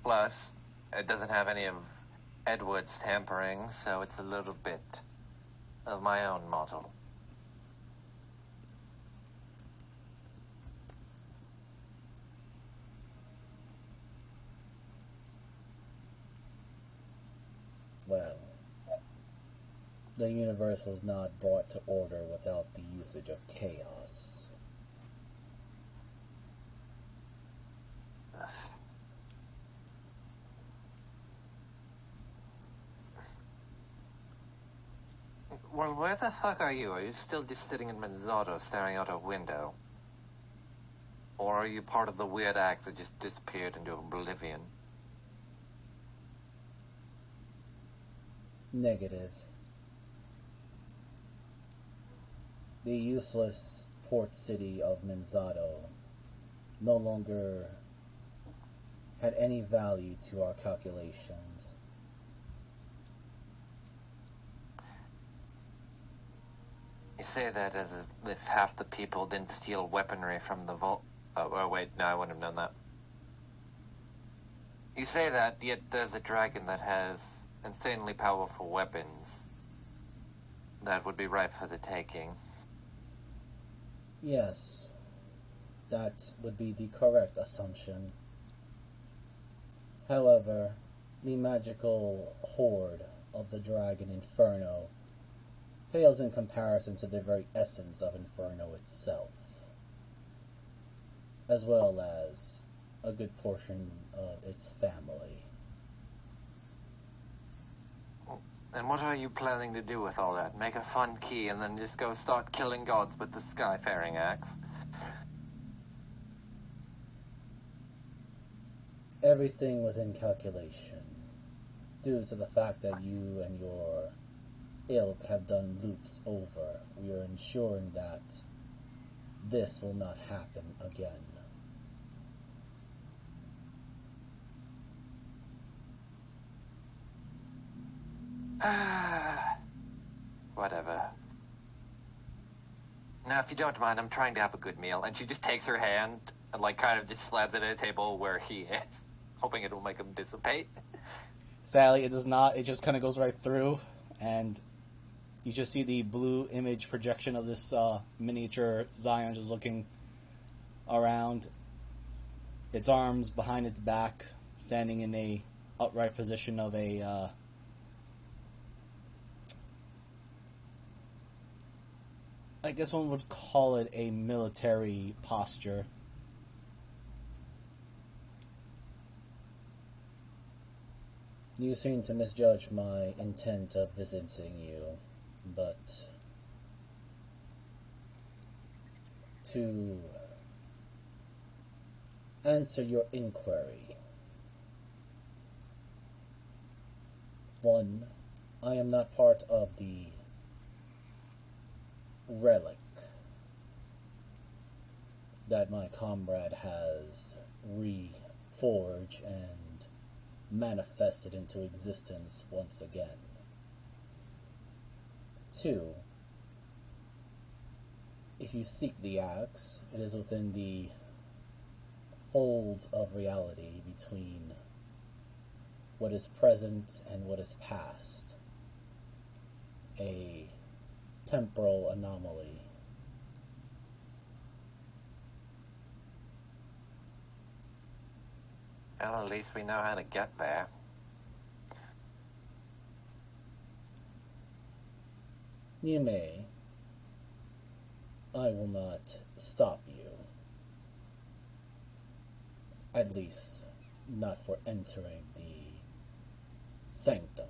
Plus, it doesn't have any of Edward's tampering, so it's a little bit of my own model. Well, the universe was not brought to order without the usage of chaos. Well, where the fuck are you? Are you still just sitting in Manzato staring out a window? Or are you part of the weird act that just disappeared into oblivion? Negative. The useless port city of Manzato no longer had any value to our calculations. You say that as if half the people didn't steal weaponry from the vault. Oh, wait, no, I wouldn't have known that. You say that, yet there's a dragon that has insanely powerful weapons that would be ripe for the taking. Yes, that would be the correct assumption. However, the magical horde of the dragon Inferno pales in comparison to the very essence of Inferno itself, as well as a good portion of its family. And what are you planning to do with all that? Make a fun key and then just go start killing gods with the Skyfaring axe? Everything within calculation, due to the fact that you and your ilk have done loops over. We are ensuring that this will not happen again. Whatever. Now, if you don't mind, I'm trying to have a good meal. And she just takes her hand and, like, kind of just slams it at a table where he is, hoping it will make him dissipate. Sadly, it does not. It just kind of goes right through, and you just see the blue image projection of this miniature Zion just looking around, its arms behind its back, standing in a upright position of a I guess one would call it a military posture. You seem to misjudge my intent of visiting you, but to answer your inquiry, one, I am not part of the relic that my comrade has reforged and manifested into existence once again. Two, if you seek the axe, it is within the folds of reality between what is present and what is past. A temporal anomaly. Well, at least we know how to get there. You may. I will not stop you. At least, not for entering the sanctum.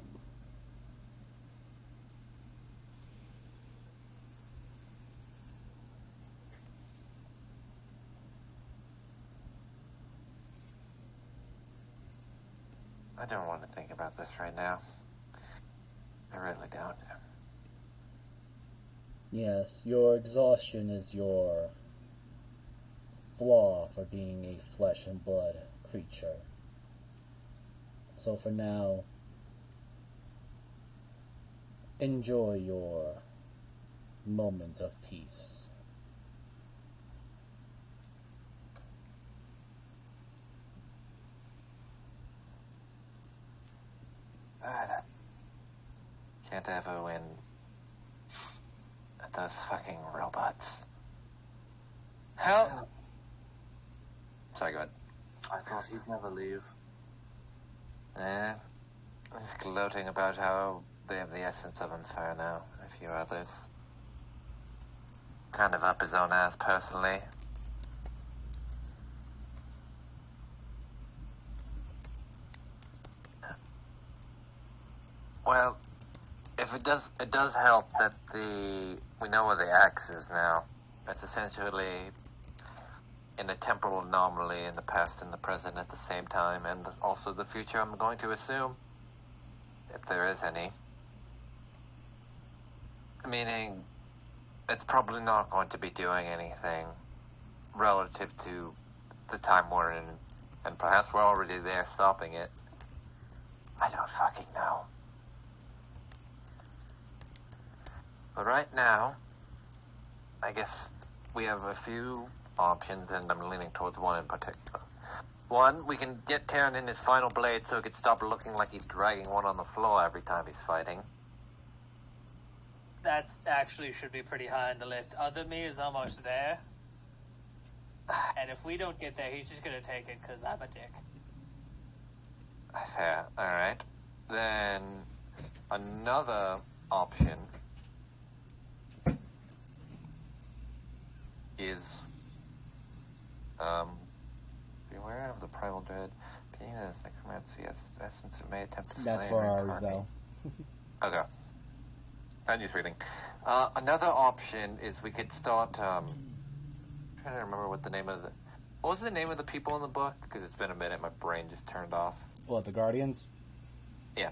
I don't want to think about this right now. I really don't. Yes, your exhaustion is your flaw for being a flesh and blood creature. So for now, enjoy your moment of peace. Can't ever win at those fucking robots. Hell! Sorry, go ahead. I thought he'd never leave. Just gloating about how they have the essence of Inferno, and a few others. Kind of up his own ass, personally. Well, if it does help that we know where the axe is now. It's essentially in a temporal anomaly in the past and the present at the same time, and also the future, I'm going to assume, if there is any. Meaning, it's probably not going to be doing anything relative to the time we're in And perhaps we're already there stopping it. I don't fucking know. But right now, I guess we have a few options, and I'm leaning towards one in particular. One, we can get Terran in his final blade so he could stop looking like he's dragging one on the floor every time he's fighting. That's actually should be pretty high on the list. Other me is almost there. And if we don't get there, he's just gonna take it because I'm a dick. Fair, alright. Then, another option is, beware of the primal dread. Being as necromancy as essence it may attempt to That's slay for and our reincarnate. Rizzo. Okay. I'm just reading. Another option is we could start, I'm trying to remember what was the name of the people in the book? Because it's been a minute, my brain just turned off. What, the Guardians? Yeah.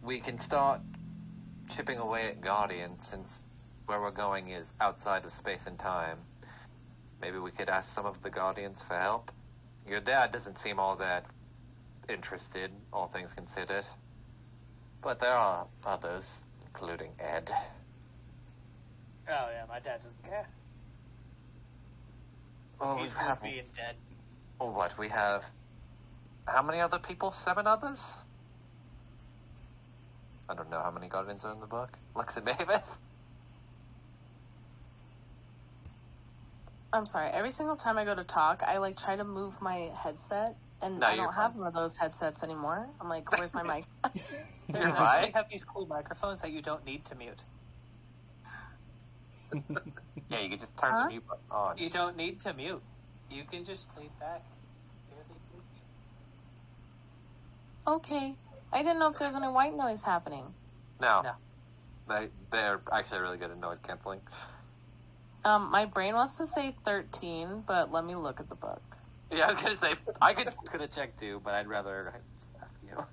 We can start chipping away at Guardian, since where we're going is outside of space and time. Maybe we could ask some of the Guardians for help. Your dad doesn't seem all that interested, all things considered. But there are others, including Ed. Oh yeah, my dad doesn't care. Well, He's good being dead. Oh, what? We have... How many other people? 7 others? I don't know how many Guardians are in the book. Lux and Mavis? I'm sorry. Every single time I go to talk, I like try to move my headset, and No, I you're don't fine. have one of those headsets anymore. I'm like, where's my mic? They You're right. have these cool microphones that you don't need to mute. Yeah, you can just turn Huh? the mute button on. You don't need to mute. You can just lean back. Okay. I didn't know if there's any white noise happening. No. No. They're actually really good at noise canceling. My brain wants to say 13, but let me look at the book. Yeah, I was gonna say, I could have checked too, but I'd rather ask you.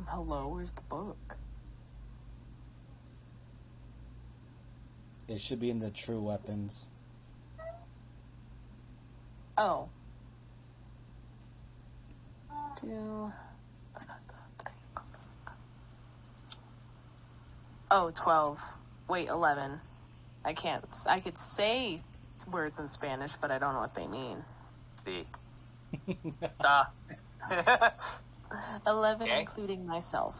Hello, where's the book? It should be in the true weapons. Oh. Oh, 12. Wait, 11. I could say words in Spanish, but I don't know what they mean. See. 11 Okay. including myself.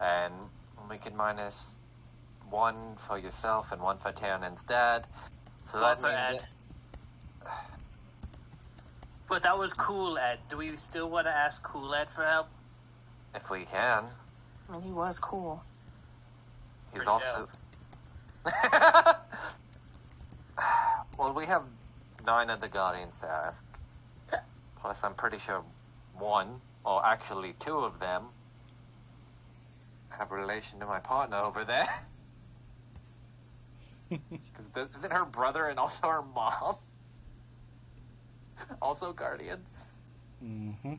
And we can minus 1 for yourself and 1 for Tannen's dad. So that for means Ed. But that was Cool Ed. Do we still want to ask Cool Ed for help? if we can, I mean, he was cool. he's Pretty also... Well, we have 9 of the Guardians to ask. Plus, I'm pretty sure 1, or actually 2 of them, have a relation to my partner over there. Isn't her brother and also her mom also Guardians? Mm-hmm.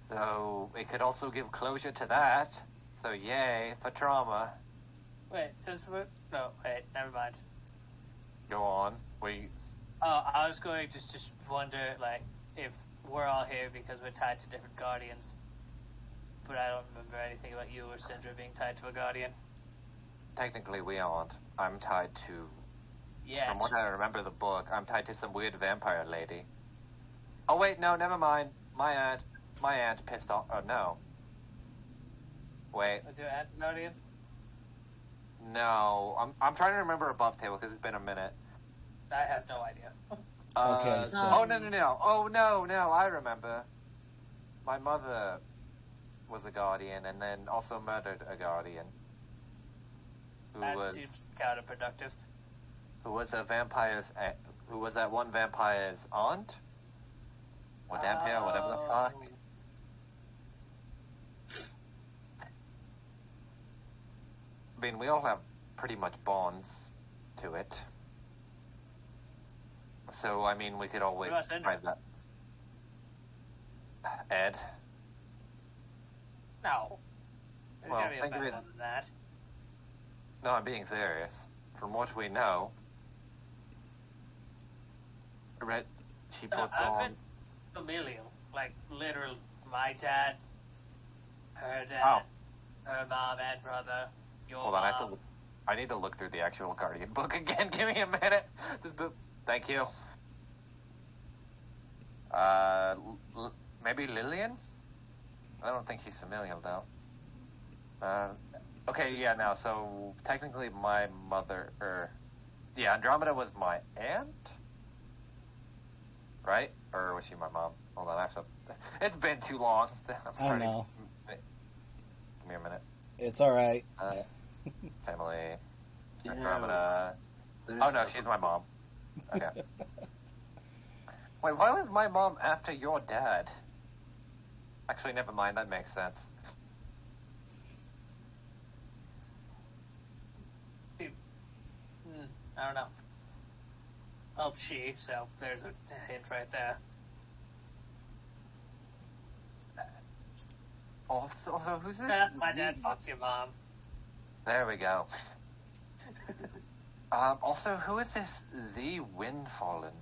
So it could also give closure to that. So yay for trauma. Wait, since we're... No, wait, never mind. Go on. Oh, I was going to just wonder, like, if we're all here because we're tied to different Guardians. But I don't remember anything about you or Syndra being tied to a Guardian. Technically we aren't. I'm tied to... Yeah. From what I remember the book, I'm tied to some weird vampire lady. Oh wait, no, never mind. My aunt pissed off... Oh, no. Wait. Was your aunt Guardian? No. I'm trying to remember above table because it's been a minute. I have no idea. Okay, so- Oh, no. Oh, no, I remember. My mother was a Guardian and then also murdered a Guardian. That seems counterproductive. Who was a vampire's... Who was that one vampire's aunt? Or vampire, whatever the fuck. I mean, we all have pretty much bonds to it. So, I mean, we could always What about try that. Ed? No. There's Well, gotta be a think of better it- one than that. No, I'm being serious. From what we know, she puts I've on... been familial. Like, literal, my dad, her dad, her mom and brother, your Hold mom. on, I need to look through the actual Guardian book again. Give me a minute. Thank you. Maybe Lillian? I don't think she's familial, though. Okay, yeah, now, so technically my mother, Andromeda was my aunt? Right? Or was she my mom? Hold on, I have to... It's been too long. I know. Give me a minute. It's alright. Family. Yeah. Andromeda. There's Oh, no, she's my mom. Okay. Wait, why was my mom after your dad? Actually, never mind, that makes sense. I don't know. Oh, she, so there's a hint right there. Also, who's this? My dad fucks your mom. There we go. Also, who is this Z Windfallen?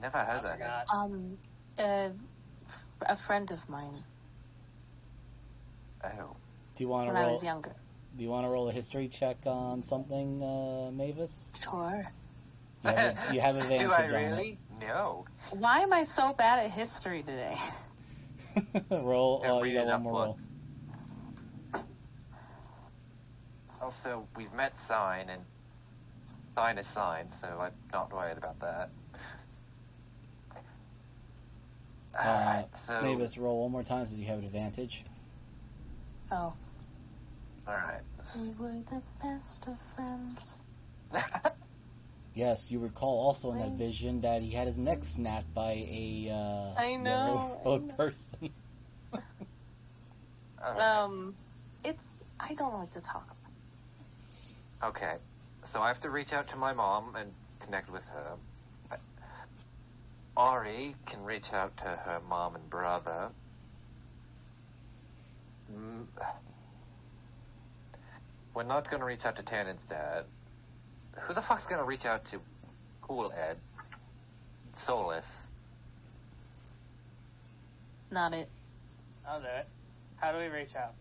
Never heard I that. forgot. A friend of mine Oh. Do you want to when I roll? was younger. Do you want to roll a history check on something, Mavis? Sure. You have advantage Do I on really? No. Why am I so bad at history today? it. Roll. Can't Oh, read you got one enough more roll. books. Also, we've met Sign, and Sign is Sign, so I'm not worried about that. Alright, so... Mavis, roll one more time so you have advantage. Oh. Alright. We were the best of friends. Yes, you recall also in that vision that he had his neck snapped by a I know. railroad person. I don't like to talk about it. Okay, so I have to reach out to my mom and connect with her. Ari can reach out to her mom and brother. We're not going to reach out to Tannen's dad. Who the fuck's going to reach out to Cool Ed? Solus. Not it. I'll do it. How do we reach out?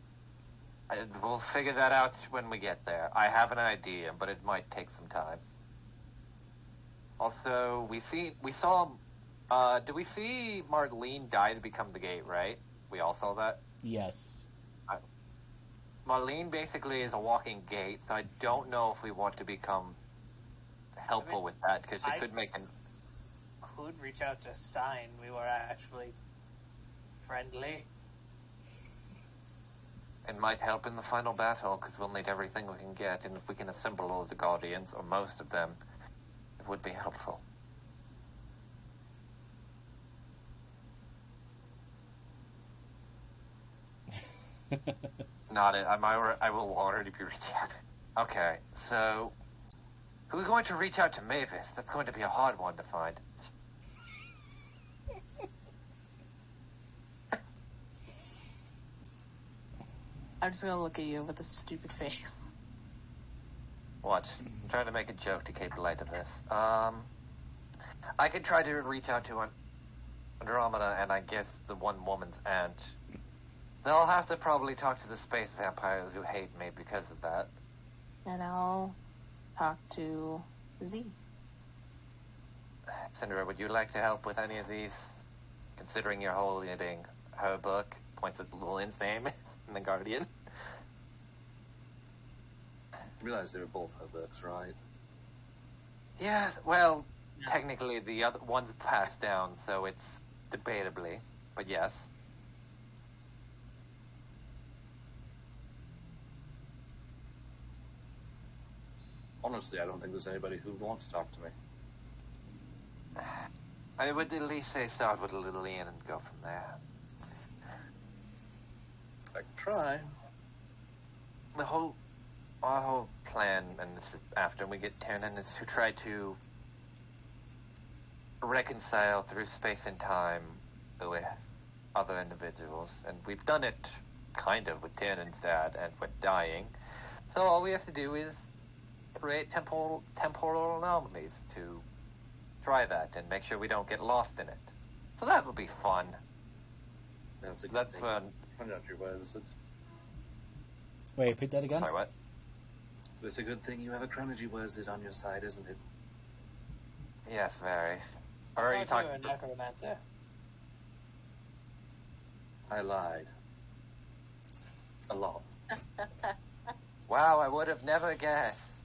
We'll figure that out when we get there. I have an idea, but it might take some time. Also, did we see Marlene die to become the gate, right? We all saw that? Yes. Marlene basically is a walking gate, so I don't know if we want to become helpful with that, because she could make an... Could reach out to Sign. We were actually friendly. It might help in the final battle, because we'll need everything we can get, and if we can assemble all of the Guardians, or most of them, it would be helpful. Not it. I will already be reaching out. Okay, so... Who's going to reach out to Mavis? That's going to be a hard one to find. I'm just gonna look at you with a stupid face. Watch. I'm trying to make a joke to keep the light of this. I could try to reach out to Andromeda and I guess the one woman's aunt. They'll have to probably talk to the space vampires who hate me because of that. And I'll talk to Z. Cinder, would you like to help with any of these? Considering you're holding her book, points at Lillian's name in The Guardian. I realize they were both her books, right? Yeah, well, technically the other one's passed down, so it's debatably, but yes. Honestly, I don't think there's anybody who would want to talk to me. I would at least say start with Lillian and go from there. I can try. Our whole plan, and this is after we get Ternan, is to try to reconcile through space and time with other individuals. And we've done it kind of with Tannen's dad, and we're dying. So all we have to do is create temporal anomalies to try that and make sure we don't get lost in it. So that would be fun. That's a good That's thing. fun. Chronology was it? Wait, repeat that again? Sorry, what? So it's a good thing you have a chronology was it on your side, isn't it? Yes, very. Or are you Thought talking? were a necromancer. I lied. A lot. Wow, I would have never guessed.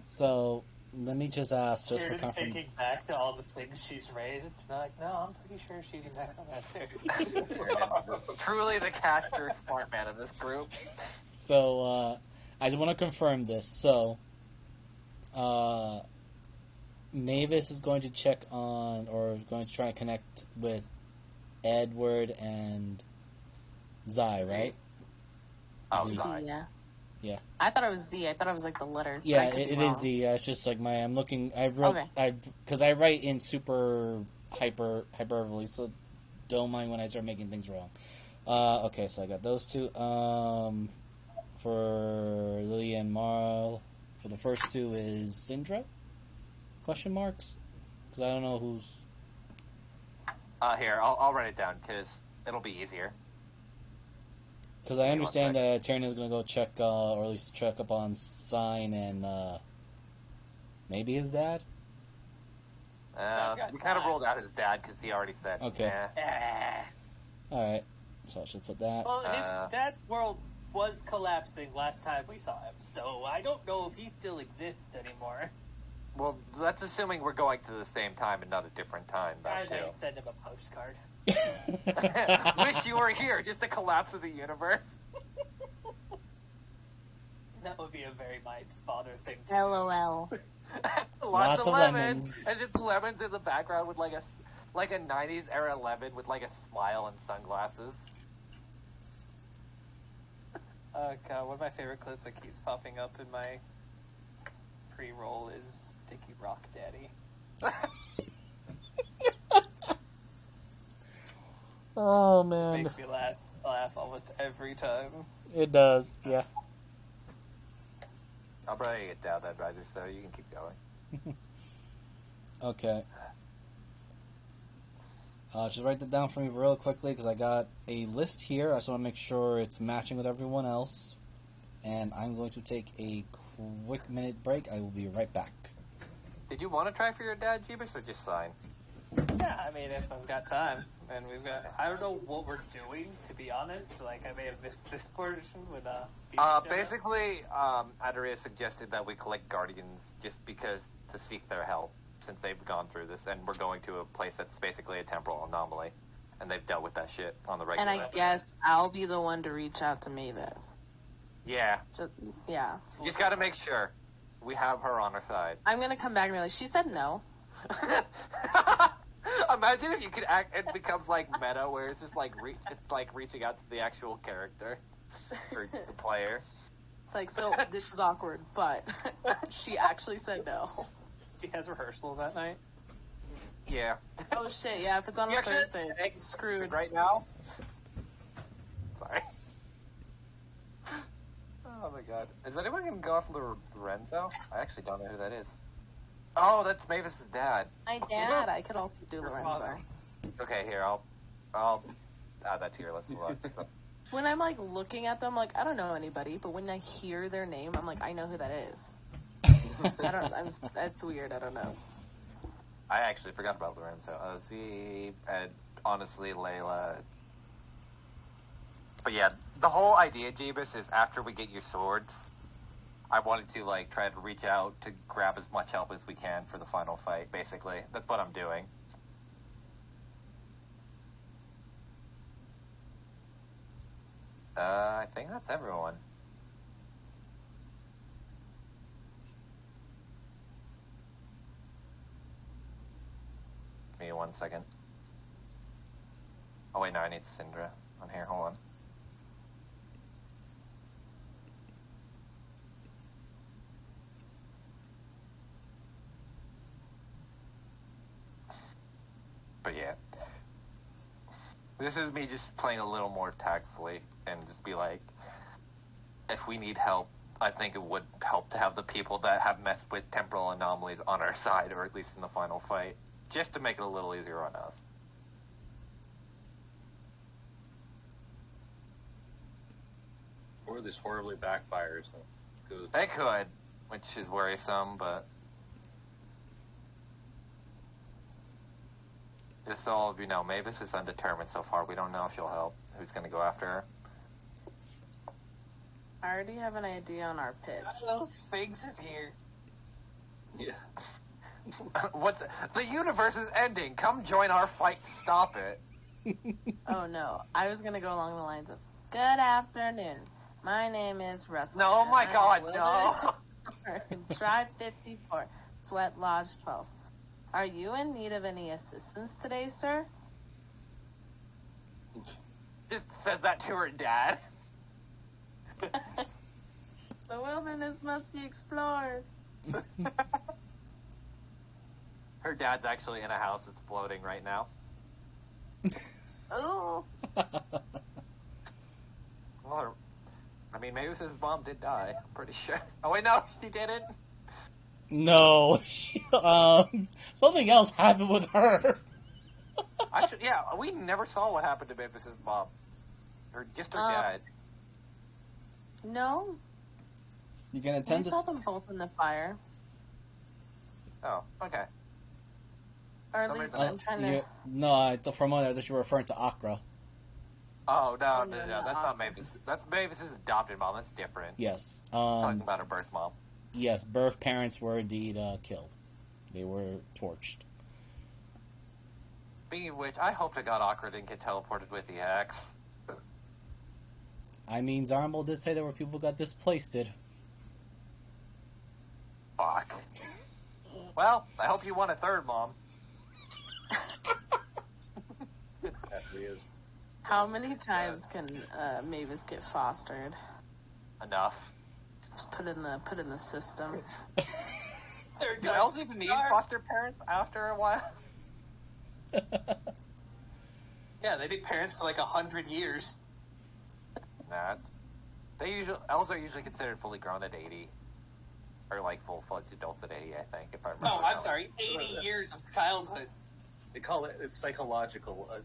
So, let me just ask, just for You're confirmation. thinking back to all the things she's raised. And like, no, I'm pretty sure she's a necromancer. Truly the caster smart man of this group. So, I just want to confirm this. So, Mavis is going to check on, or going to try and connect with Edward and Zai, right? Oh, Z. sorry. Yeah. Yeah. I thought it was Z. I thought it was like the letter. but Yeah, I could be it wrong. is Z. It's just like I'm looking. I wrote. Okay. Because I write in super hyperbole, so don't mind when I start making things wrong. Okay, so I got those two. For Lily and Marl, for the first two is Syndra? Question marks? Because I don't know who's. Here, I'll write it down because it'll be easier. Because I Give me understand one that Tyrion is going to go check, or at least check up on Sign and maybe his dad? We kind of ruled out his dad because he already said, Okay. "Eh." Alright, so I should put that. Well, his dad's world was collapsing last time we saw him, so I don't know if he still exists anymore. Well, that's assuming we're going to the same time and not a different time, I though, might send him a postcard. too. Wish you were here, just the collapse of the universe. That would be a very my father thing to LOL. Lots of lemons. lemons. And just lemons in the background with like a 90s era lemon with like a smile and sunglasses. Oh god, one of my favorite clips that keeps popping up in my pre-roll is Sticky Rock Daddy. Oh, man. Makes me laugh almost every time. It does, yeah. I'll probably get down that riser, so you can keep going. Okay. Just write that down for me real quickly because I got a list here. I just want to make sure it's matching with everyone else. And I'm going to take a quick minute break. I will be right back. Did you want to try for your dad, Jeebus, or just sign? Yeah, I mean, if I've got time. And we've got, I don't know what we're doing, to be honest. Like, I may have missed this portion with, Basically, Adaria suggested that we collect Guardians just because to seek their help, since they've gone through this, and we're going to a place that's basically a temporal anomaly, and they've dealt with that shit on the regular. And I guess I'll be the one to reach out to Mavis. Yeah. Yeah. Just gotta make sure we have her on our side. I'm gonna come back and be like, she said no. Imagine if you could act, it becomes like meta, where it's just like it's like reaching out to the actual character or the player. It's like, so this is awkward, but she actually said no. He has rehearsal that night. Yeah. Oh shit, yeah, if it's on You a actually Thursday, make screwed. right now. Sorry. Oh my god. Is anyone gonna go off Lorenzo? I actually don't know who that is. Oh, that's Mavis's dad. My dad, I could also do Lorenzo. Okay, here, I'll add that to your list. So, When I'm like looking at them, like I don't know anybody, but when I hear their name, I'm like, I know who that is. That's weird. I don't know. I actually forgot about Lorenzo. Z, and honestly, Layla. But yeah, the whole idea, Jeebus, is after we get your swords, I wanted to like try to reach out to grab as much help as we can for the final fight. Basically, that's what I'm doing. I think that's everyone. Give me 1 second. Oh wait, no, I need Syndra on here. Hold on. But yeah. This is me just playing a little more tactfully and just be like, if we need help, I think it would help to have the people that have messed with temporal anomalies on our side, or at least in the final fight, just to make it a little easier on us. Or this horribly backfires. They could, which is worrisome, but just so all of you know, Mavis is undetermined so far. We don't know if she'll help. Who's going to go after her? I already have an idea on our pitch. Oh, Sphinx is here. Yeah. What's the universe is ending. Come join our fight to stop it. Oh no, I was gonna go along the lines of, good afternoon. My name is Russell. No, oh my and God, I'm no. in Tribe 54, Sweat Lodge 12. Are you in need of any assistance today, sir? Just says that to her dad. The wilderness must be explored. Her dad's actually in a house that's floating right now. Oh. Well, I mean, maybe his mom did die. I'm pretty sure. Oh wait, no, she didn't. No. Something else happened with her. Actually, yeah, we never saw what happened to Mavis's mom. Or just her dad. No. You can We attend saw this. them both in the fire. Oh, okay. Or at Somebody- least I'm trying to... No, I thought for a moment I thought you were referring to Akra. Oh, no, Oh, no, no, no, no, that's not Mavis. That's Mavis's adopted mom. That's different. Yes. Talking about her birth mom. Yes, birth parents were indeed killed. They were torched. Speaking of which, I hope to God Akra didn't get teleported with the axe. I mean, Zarmble did say there were people who got displaced. Fuck. Well, I hope you won a third, Mom. That really is. How many times can Mavis get fostered? Enough. Just put in the system. Do elves even need foster parents after a while? Yeah, they need parents for like 100 years. Nah, elves are usually considered fully grown at 80. Or like full-fledged adults at 80, I think, if I remember. No, I'm sorry, 80 years of childhood. They call it's psychological. I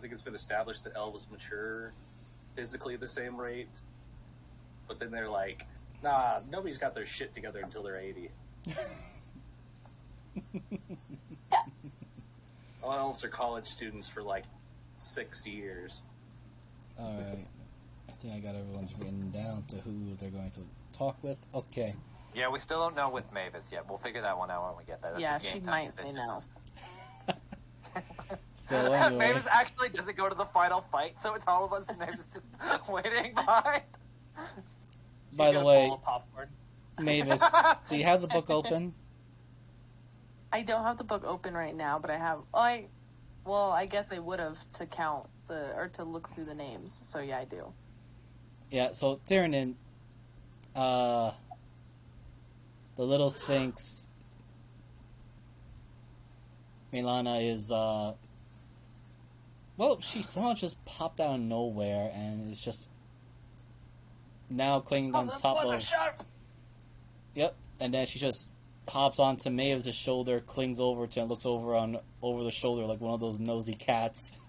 think it's been established that elves mature physically the same rate, but then they're like, nah, nobody's got their shit together until they're 80. All elves are college students for like 60 years. Alright. I think I got everyone's written down to who they're going to talk with. Okay. Yeah, we still don't know with Mavis yet. We'll figure that one out when we get there. That's Yeah, a game she time might say decision. no. So anyway, Mavis actually doesn't go to the final fight, so it's all of us and Mavis just waiting by. by You the get a way, bowl of popcorn. Mavis, do you have the book open? I don't have the book open right now, but I have. I guess I would have to count to look through the names. So yeah, I do. Yeah, so Tyrannin, the little Sphinx, Milana is, she somehow just popped out of nowhere and is just now clinging on top of... Sharp. Yep, and then she just hops onto Mavis' shoulder, clings over to and looks over the shoulder like one of those nosy cats.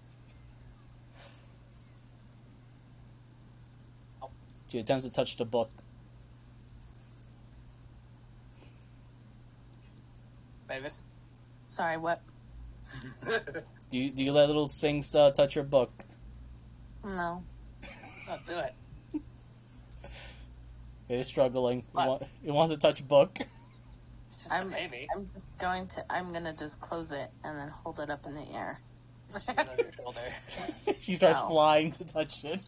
She attempts to touch the book. Mavis. Sorry, what? Do you let little Sphinx touch your book? No. Oh, do it. It is struggling. What? It wants to touch book. It's just a baby. I'm gonna just close it and then hold it up in the air. Just shoot it on your shoulder. She starts No. flying to touch it.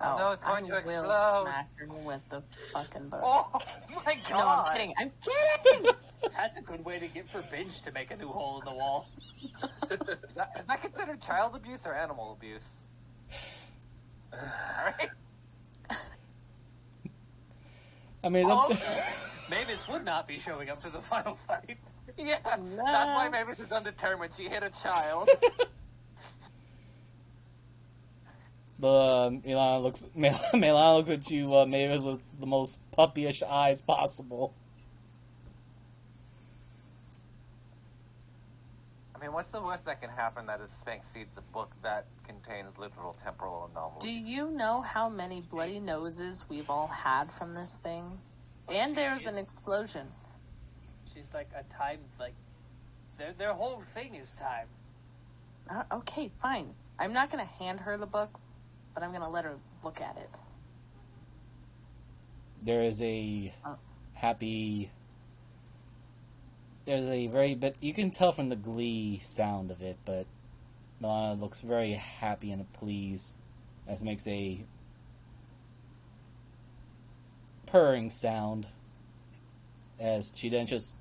Oh, no, it's I going to will explode. smack her with the fucking book. Oh my god! No, I'm kidding. I'm kidding. That's a good way to get for Binge to make a new hole in the wall. Is that considered child abuse or animal abuse? Alright. I mean, Oh, Mavis would not be showing up to the final fight. Yeah, No. that's why Mavis is undetermined. She hit a child. Milana looks at you, Mavis, with the most puppyish eyes possible. I mean, what's the worst that can happen that is Sphinx seeds the book that contains literal temporal anomalies? Do you know how many bloody noses we've all had from this thing? And there's an explosion. She's like a time, like, their whole thing is time. Okay, fine. I'm not going to hand her the book, but I'm going to let her look at it. There is a happy... There's a very bit... You can tell from the glee sound of it, but Milana looks very happy and pleased, as it makes a purring sound, as she then just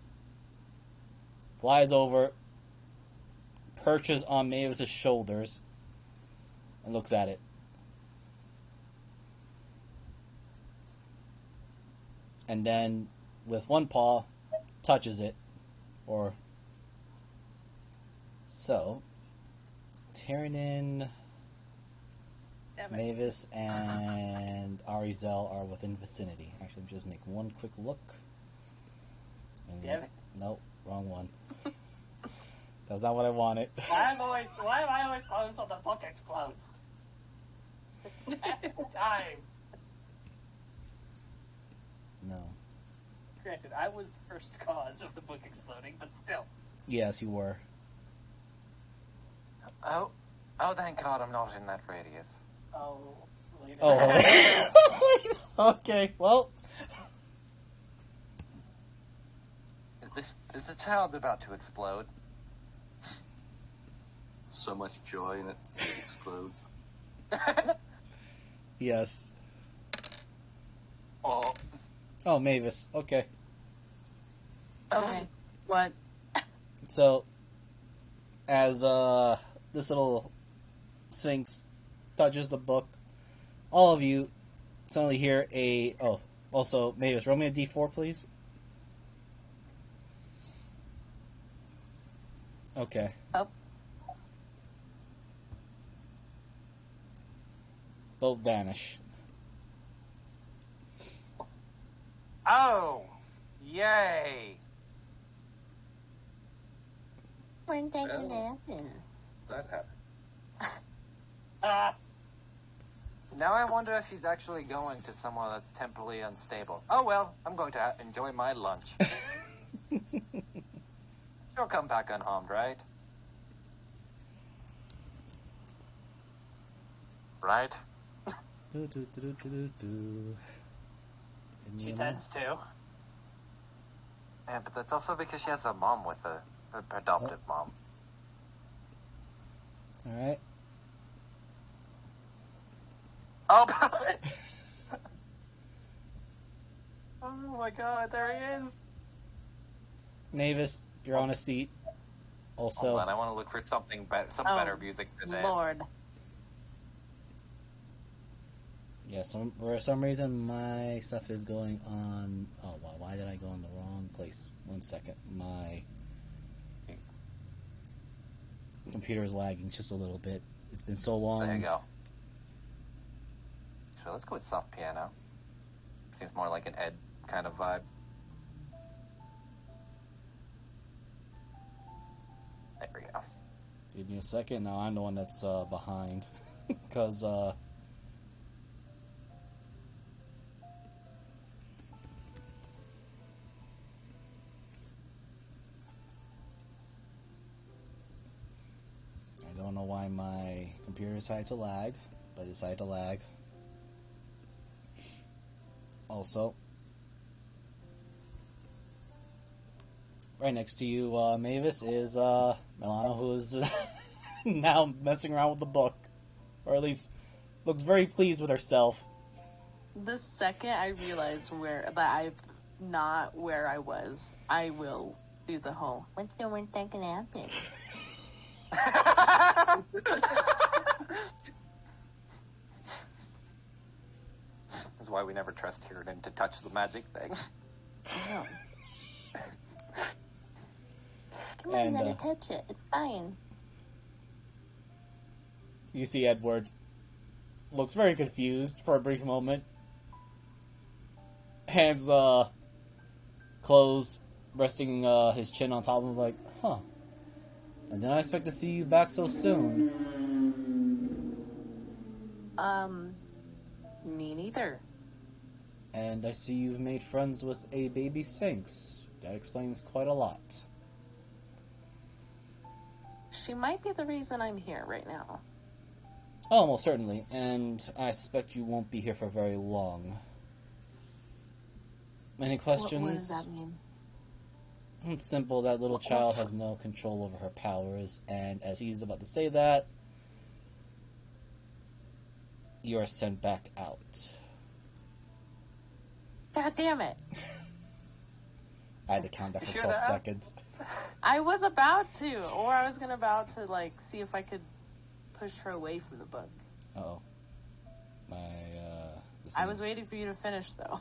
flies over, perches on Mavis's shoulders, and looks at it. And then, with one paw, touches it. Or so, Tyrion, Mavis, and Arizel are within vicinity. Actually, let me just make one quick look. And nope, wrong one. That's not what I wanted. Why am I always close when the book explodes? Time. No. Granted, I was the first cause of the book exploding, but still. Yes, you were. Oh, thank God I'm not in that radius. Oh, later. Oh, okay, well. Is the child about to explode? So much joy and it explodes. Yes. Oh, Mavis, okay. Okay. What? So, as this little Sphinx touches the book, all of you suddenly hear a... Oh, also, Mavis, roll me a d4, please. Okay. Oh. Both vanish. Oh! Yay! When they can Well. happen. That happened. Now I wonder if he's actually going to somewhere that's temporally unstable. Oh well, I'm going to enjoy my lunch. She'll come back unharmed, right? Right? She tends to. Yeah, but that's also because she has a mom with her adoptive mom. Alright. Oh, oh my God, there he is. Mavis, you're on a seat. Also, Hold on, I want to look for something better, better music for this. Lord. yeah, for some reason my stuff is going on... Oh, wow, why did I go in the wrong place? 1 second. My computer is lagging just a little bit. It's been so long. There you go. So let's go with soft piano. Seems more like an Ed kind of vibe. There we go. Give me a second. Now I'm the one that's behind. Because, I don't know why my computer decided to lag, but it decided to lag. Also, right next to you, Mavis, is Milana, who is now messing around with the book. Or at least looks very pleased with herself. The second I realized that I'm not where I was, I will do the whole, what's the one that can happen? That's why we never trust Tyrion to touch the magic thing. No. Come on, let me touch it. It's fine. You see Edward looks very confused for a brief moment. Hands closed, resting his chin on top of him, like, huh. And then I expect to see you back so soon. Me neither. And I see you've made friends with a baby sphinx. That explains quite a lot. She might be the reason I'm here right now. Oh, most certainly. And I suspect you won't be here for very long. Any questions? What does that mean? It's simple. That little child has no control over her powers. And as he's about to say that, you are sent back out. God damn it. I had to count that for 12 seconds. I was about to, or I was about to, like, see if I could push her away from the book. Uh-oh. I was waiting for you to finish, though.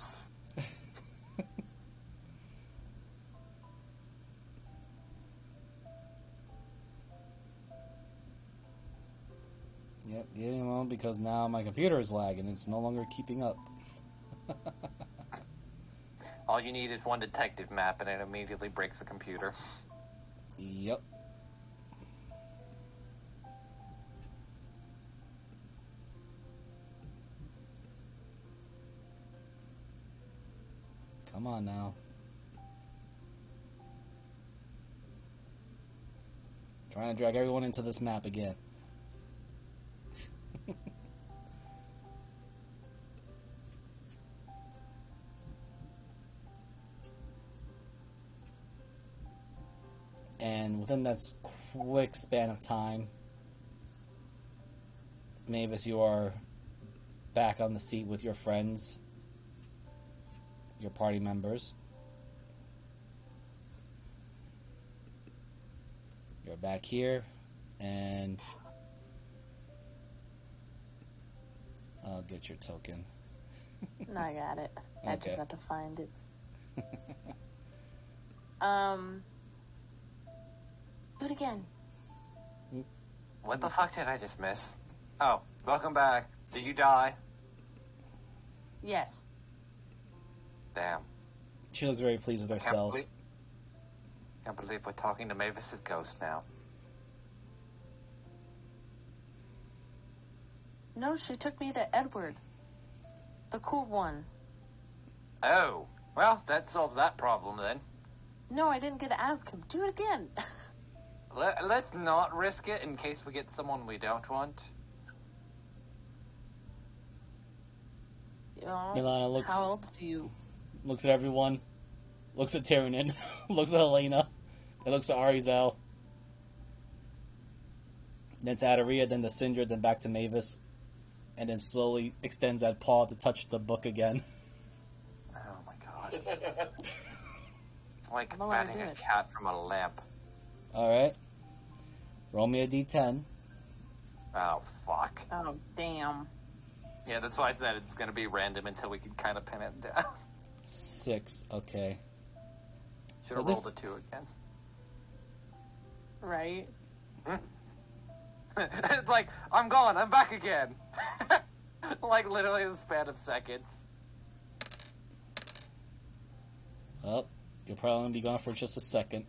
Yep, getting alone because now my computer is lagging. It's no longer keeping up. All you need is one detective map and it immediately breaks the computer. Yep. Come on now. Trying to drag everyone into this map again. And within that quick span of time, Mavis, you are back on the seat with your friends, your party members. You're back here, and I'll get your token. No, I got it. I just Okay. have to find it. Do it again. What the fuck did I just miss? Oh, welcome back. Did you die? Yes. Damn. She looks very pleased with herself. Can't believe we're talking to Mavis's ghost now. No, she took me to Edward. The cool one. Oh, well, that solves that problem then. No, I didn't get to ask him. Do it again. Let's not risk it in case we get someone we don't want. You know, Milana how else do you... looks at everyone, looks at Tyrion, looks at Helena, and looks at Arizel. Then to Adaria, then to Sindra, then back to Mavis, and then slowly extends that paw to touch the book again. Oh my god. Like I'm not gonna batting do a it. cat from a lamp. Alright. Roll me a d10. Oh, fuck. Oh, damn. Yeah, that's why I said it's gonna be random until we can kind of pin it down. 6, okay. Should have Well, rolled a 2 again. Right? It's like, I'm gone, I'm back again. Like, literally in the span of seconds. Well, you'll probably only be gone for just a second.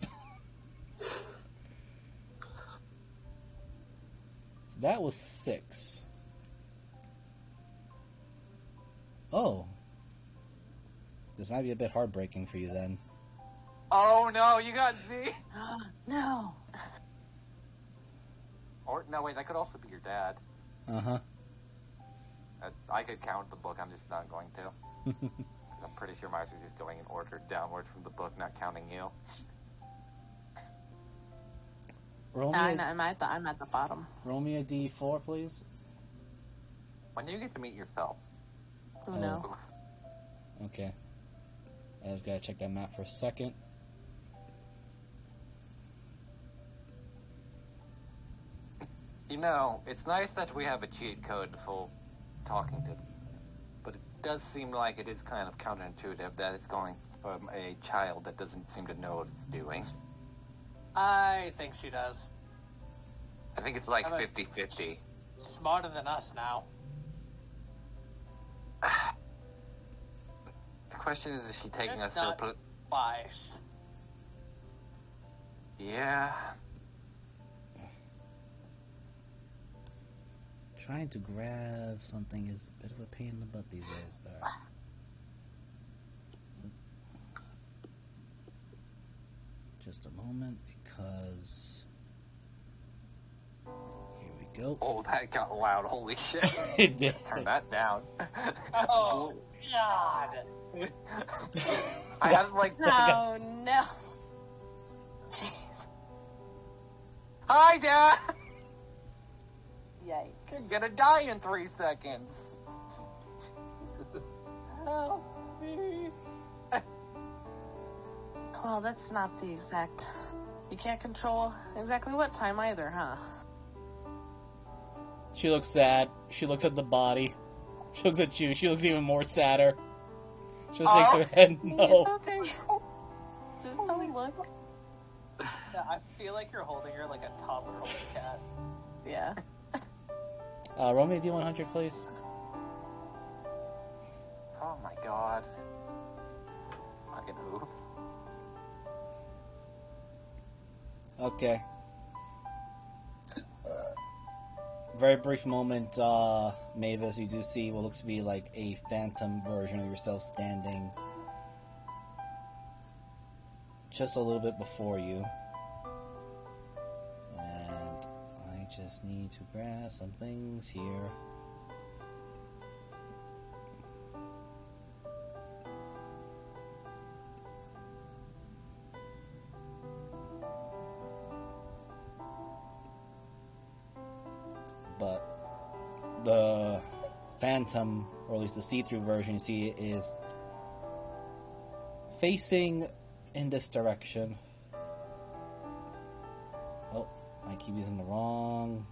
So that was 6. Oh. This might be a bit heartbreaking for you then. Oh no, you got Z! No. Or, no wait, that could also be your dad. Uh-huh. I could count the book, I'm just not going to. 'Cause I'm pretty sure mine is just going in order downward from the book, not counting you. Roll me, I'm at the bottom. roll me a d4, please. When do you get to meet yourself? Who knows? Okay. I just gotta check that map for a second. You know, it's nice that we have a cheat code for talking to, but it does seem like it is kind of counterintuitive that it's going from a child that doesn't seem to know what it's doing. I think she does. I think it's like How about- 50-50. Smarter than us now. question is she taking That's us to a not wise. Yeah. Trying to grab something is a bit of a pain in the butt these days. Alright. Just a moment, because here we go. Oh, that got loud. Holy shit. It did. Turn that down. Oh, God. I had like... Oh no. Jeez. Hi, Dad! Yikes. I'm gonna die in 3 seconds. Help me. Well, that's not the exact. You can't control exactly what time either, huh? She looks sad. She looks at the body. She looks at you. She looks even more sadder. She just shakes her head no. It's okay. Just don't look. Yeah, I feel like you're holding her like a toddler holding a cat. Yeah. Roll me a D100, please. Oh my god. Fucking who? Okay. Very brief moment, Mavis, you do see what looks to be like a phantom version of yourself standing just a little bit before you. And I just need to grab some things here. But the phantom, or at least the see-through version you see, is facing in this direction. Oh, I keep using the wrong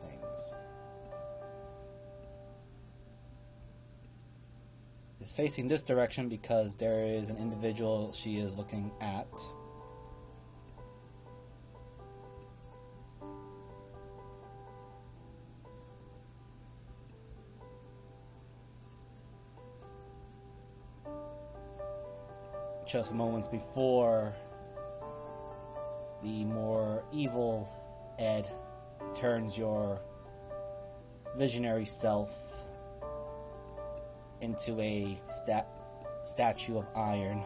things. It's facing this direction because there is an individual she is looking at. Just moments before, the more evil Ed turns your visionary self into a statue of iron.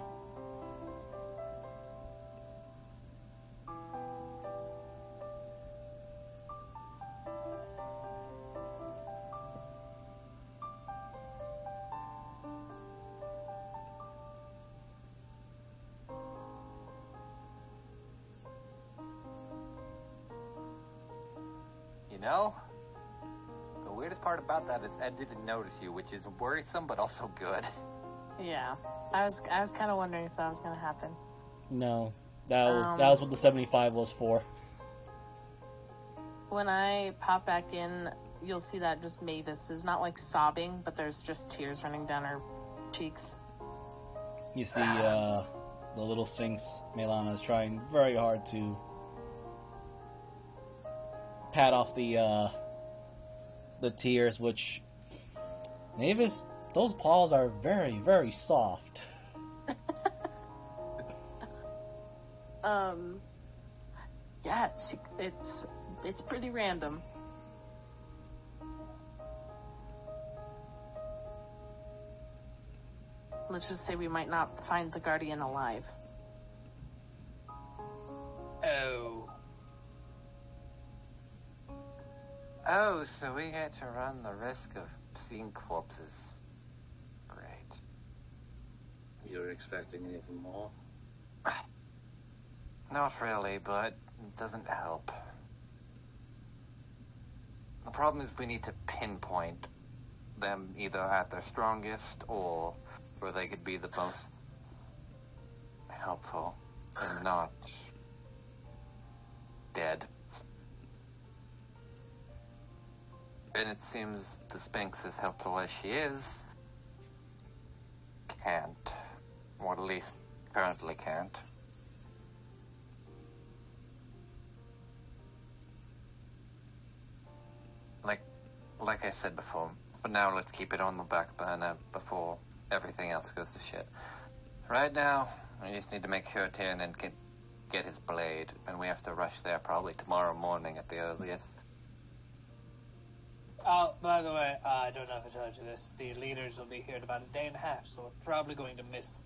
You know, the weirdest part about that is Ed didn't notice you, which is worrisome but also good. Yeah. I was kind of wondering if that was going to happen. No, that was what the 75 was for. When I pop back in, you'll see that just Mavis is not like sobbing, but there's just tears running down her cheeks. You see the little Sphinx, Melana, is trying very hard to pat off the tears, which, Mavis, those paws are very, very soft. Yeah, it's pretty random. Let's just say we might not find the Guardian alive. Oh. Oh, so we get to run the risk of seeing corpses. Great. You're expecting anything more? Not really, but it doesn't help. The problem is we need to pinpoint them either at their strongest or where they could be the most helpful and not dead. And it seems the Sphinx, as helpful as she is, can't. Or at least currently can't. Like I said before, for now let's keep it on the back burner before everything else goes to shit. Right now, we just need to make sure Tiernan can get his blade, and we have to rush there probably tomorrow morning at the earliest. Oh, by the way, I don't know if I told you this. The leaders will be here in about a day and a half, so we're probably going to miss them.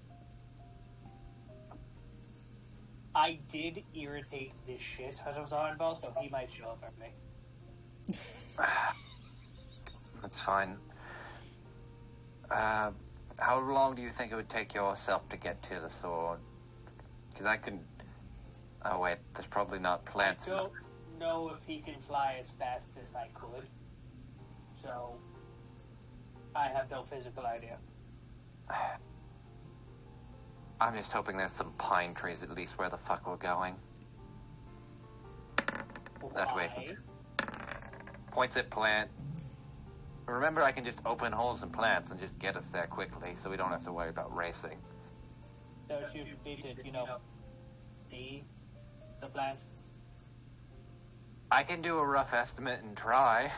I did irritate this shit as I was on ball, so he might show up for me. That's fine. How long do you think it would take yourself to get to the sword? Because I can... Oh wait, there's probably not plants. I don't know if he can fly as fast as I could. So, I have no physical idea. I'm just hoping there's some pine trees at least where the fuck we're going. That way. Points at plant. Remember, I can just open holes in plants and just get us there quickly, so we don't have to worry about racing. Don't you need to, see the plant? I can do a rough estimate and try.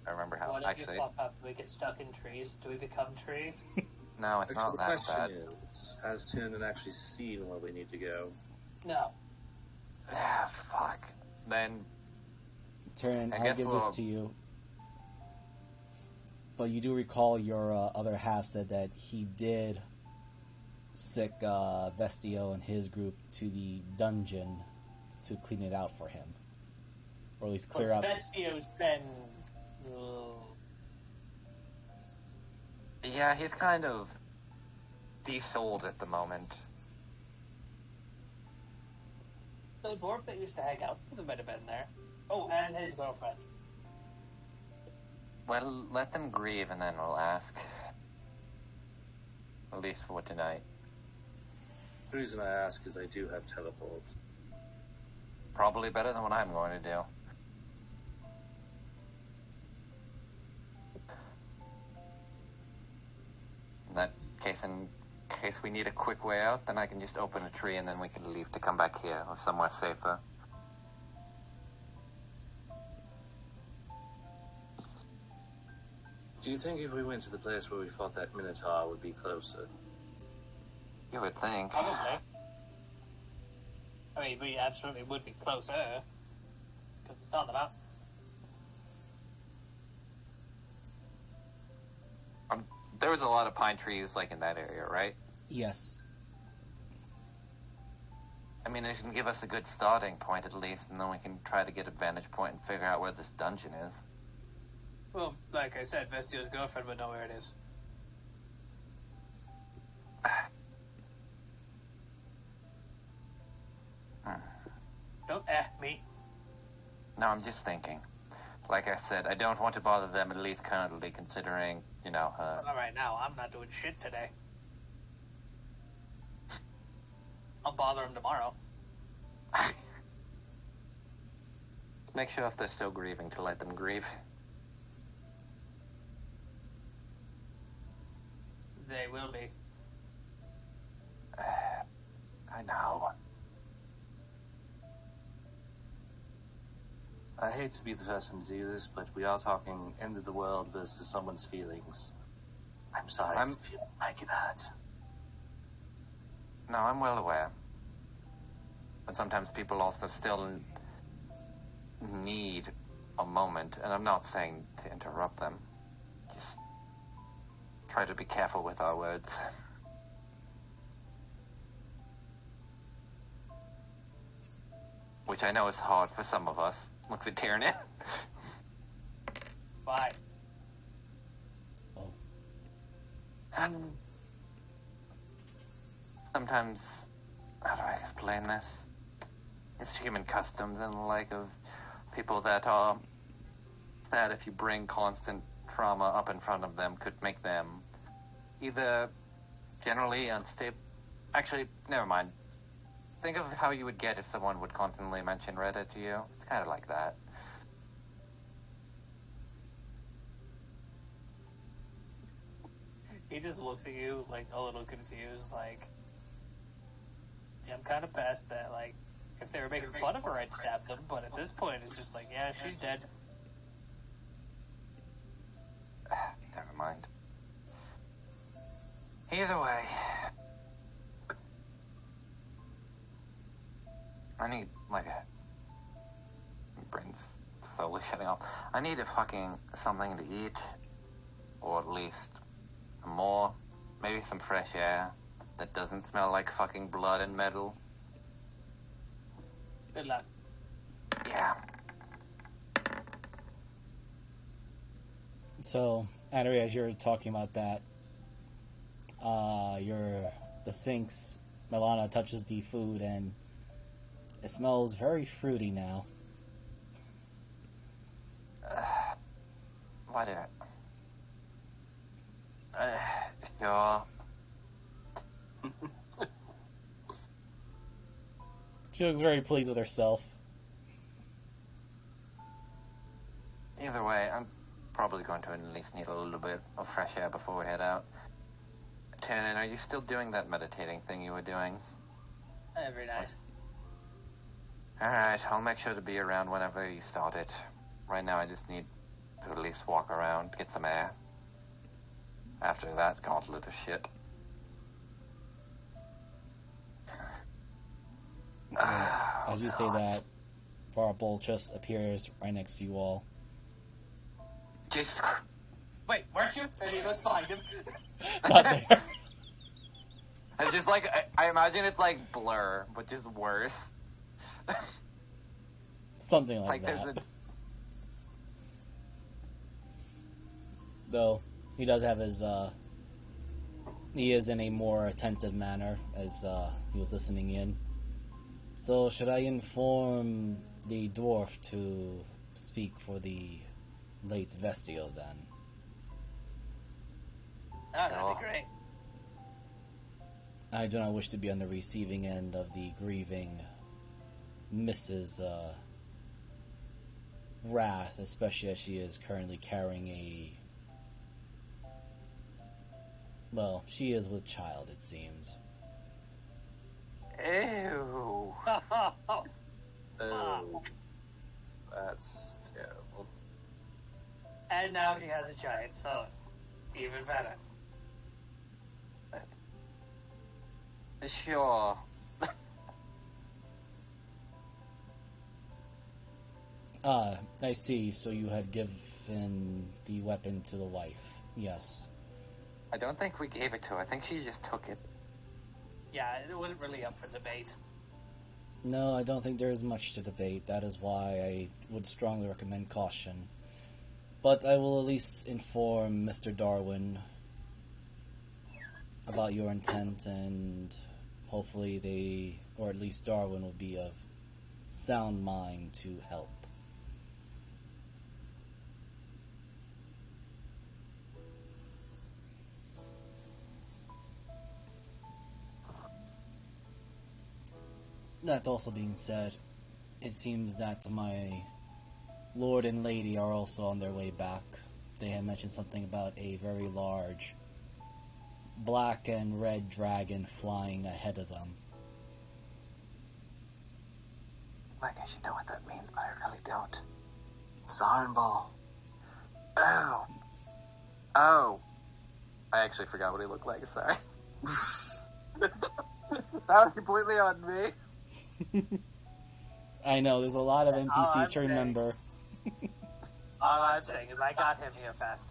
I remember how, What if actually... you pop up, we get stuck in trees? Do we become trees? No, it's not that The bad. question is, has Tiernan actually seen where we need to go? No. Ah, fuck. Then... Tiernan, I I'll guess give we'll- this to you. But you do recall your other half said that he did sick Vestio and his group to the dungeon to clean it out for him. Or at least clear out... Vestio's been... Yeah, he's kind of desouled at the moment. The dwarf that used to hang out with him might have been there. Oh, and his girlfriend. Well, let them grieve and then we'll ask. At least for tonight. The reason I ask is I do have teleport. Probably better than what I'm going to do. In case we need a quick way out, then I can just open a tree and then we can leave to come back here or somewhere safer. Do you think if we went to the place where we fought that Minotaur would be closer? You would think. Probably. I mean, we absolutely would be closer. Because it's on the map. There was a lot of pine trees, like, in that area, right? Yes. I mean, it can give us a good starting point, at least, and then we can try to get a vantage point and figure out where this dungeon is. Well, like I said, Vestio's girlfriend would know where it is. Don't me. No, I'm just thinking. Like I said, I don't want to bother them, at least currently, considering, her... All right, now, I'm not doing shit today. I'll bother him tomorrow. Make sure if they're still grieving to let them grieve. They will be. I know. I hate to be the person to do this, but we are talking end of the world versus someone's feelings. I'm sorry if you feel like it hurts. No, I'm well aware. But sometimes people also still need a moment, and I'm not saying to interrupt them. Just try to be careful with our words. Which I know is hard for some of us. Looks at Tiernan. Bye. Oh. Sometimes, how do I explain this? It's human customs and the like of people that if you bring constant trauma up in front of them, could make them either generally unstable. Actually, never mind. Think of how you would get if someone would constantly mention Reddit to you. It's kind of like that. He just looks at you, like, a little confused, like... Yeah, I'm kind of past that, like... If they were making fun of her, I'd stab them, but at this point, it's just like, yeah, she's dead. Never mind. Either way, I need, like, my brain's slowly shutting off. I need something to eat, or at least more, maybe some fresh air that doesn't smell like fucking blood and metal. Good luck. Yeah. So, Adri, as you're talking about that, the sinks, Milana touches the food and it smells very fruity now. Why do Sure. She looks very pleased with herself. Either way, I'm probably going to at least need a little bit of fresh air before we head out. Tannen, are you still doing that meditating thing you were doing? Every night. Alright, I'll make sure to be around whenever you start it. Right now I just need to at least walk around, get some air. After that gauntlet of shit. As you say that, Varpal just appears right next to you all. Jesus Christ. Wait, weren't you? Let's find him. Not there. It's just like, I imagine it's like Blur, but just worse. Something like Like that. there's a... Though, he does have his, he is in a more attentive manner as he was listening in. So, should I inform the dwarf to speak for the late Vestio then? Oh, that'd be great. I do not wish to be on the receiving end of the grieving Mrs. Wrath, especially as she is currently carrying a... Well, she is with child, it seems. Ew. Oh, that's terrible. And now he has a giant son. Even better. Sure. I see, so you had given the weapon to the wife. Yes. I don't think we gave it to her. I think she just took it. Yeah, it wasn't really up for debate. No, I don't think there is much to debate. That is why I would strongly recommend caution. But I will at least inform Mr. Darwin about your intent, and hopefully they, or at least Darwin, will be of sound mind to help. That also being said, it seems that my lord and lady are also on their way back. They had mentioned something about a very large black and red dragon flying ahead of them. Like I should know what that means, but I really don't. Zarnball. Oh. Oh. I actually forgot what he looked like, sorry. That was completely on me. I know, there's a lot of I'm NPCs to saying- remember. All I'm saying is I got him here fast.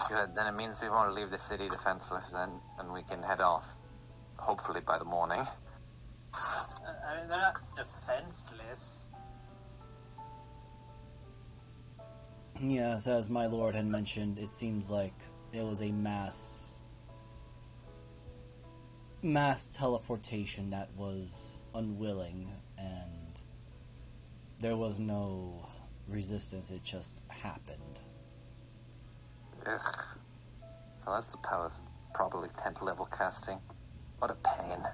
Good, then it means we won't leave the city defenseless then, and we can head off. Hopefully by the morning. I mean, they're not defenseless. Yes, as my lord had mentioned, it seems like it was a mass teleportation that was unwilling, and there was no resistance, it just happened. Ugh. So that's the powers of probably 10th level casting. What a pain.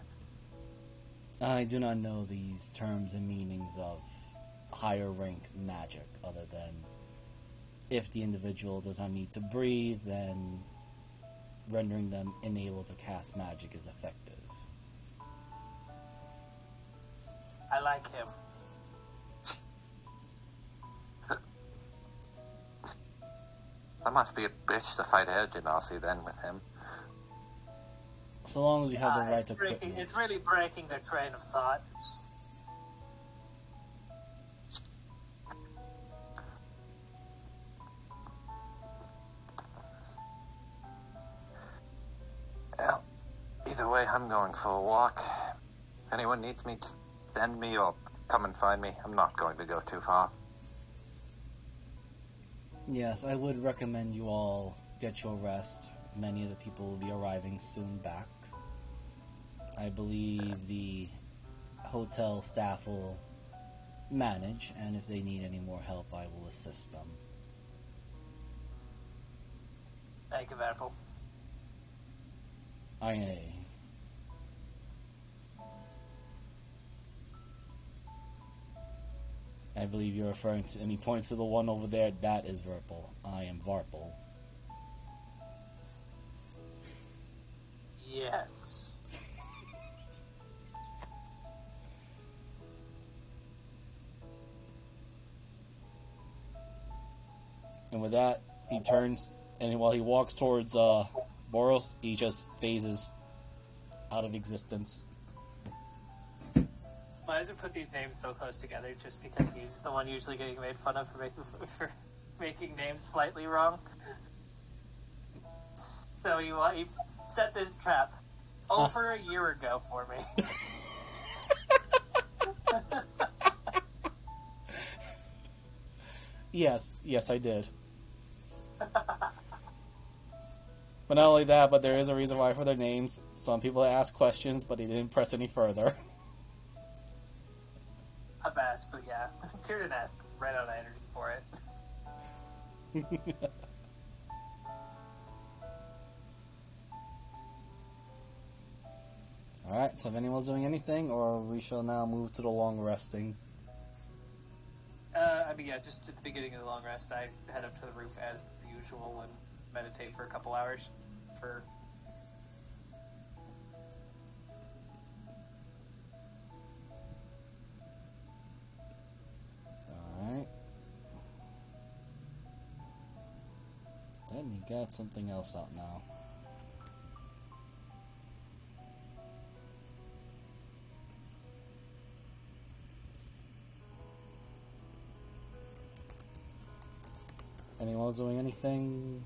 I do not know these terms and meanings of higher rank magic, other than if the individual does not need to breathe, then rendering them unable to cast magic is effective. I like him. That must be a bitch to fight Edge and Aussie then with him. So long as you have the right It's equipment. really breaking their train of thought. Well, either way, I'm going for a walk. If anyone needs me, just send me or come and find me. I'm not going to go too far. Yes, I would recommend you all get your rest. Many of the people will be arriving soon back. I believe the hotel staff will manage, and if they need any more help, I will assist them. Thank you, Apple. I believe you're referring to, and he points to the one over there. That is Verpal. I am Varpal. Yes. And with that, he turns, and while he walks towards Boros, he just phases out of existence. Why does it put these names so close together? Just because he's the one usually getting made fun of for making names slightly wrong. So he set this trap over a year ago for me. Yes, I did. But not only that, but there is a reason why for their names. Some people ask questions, but he didn't press any further. I've asked, but yeah. Tyrion asked, ran out of energy for it. Alright, so if anyone's doing anything, or we shall now move to the long resting. Just at the beginning of the long rest, I head up to the roof as usual and meditate for a couple hours. Alright. Then you got something else out now. Anyone doing anything?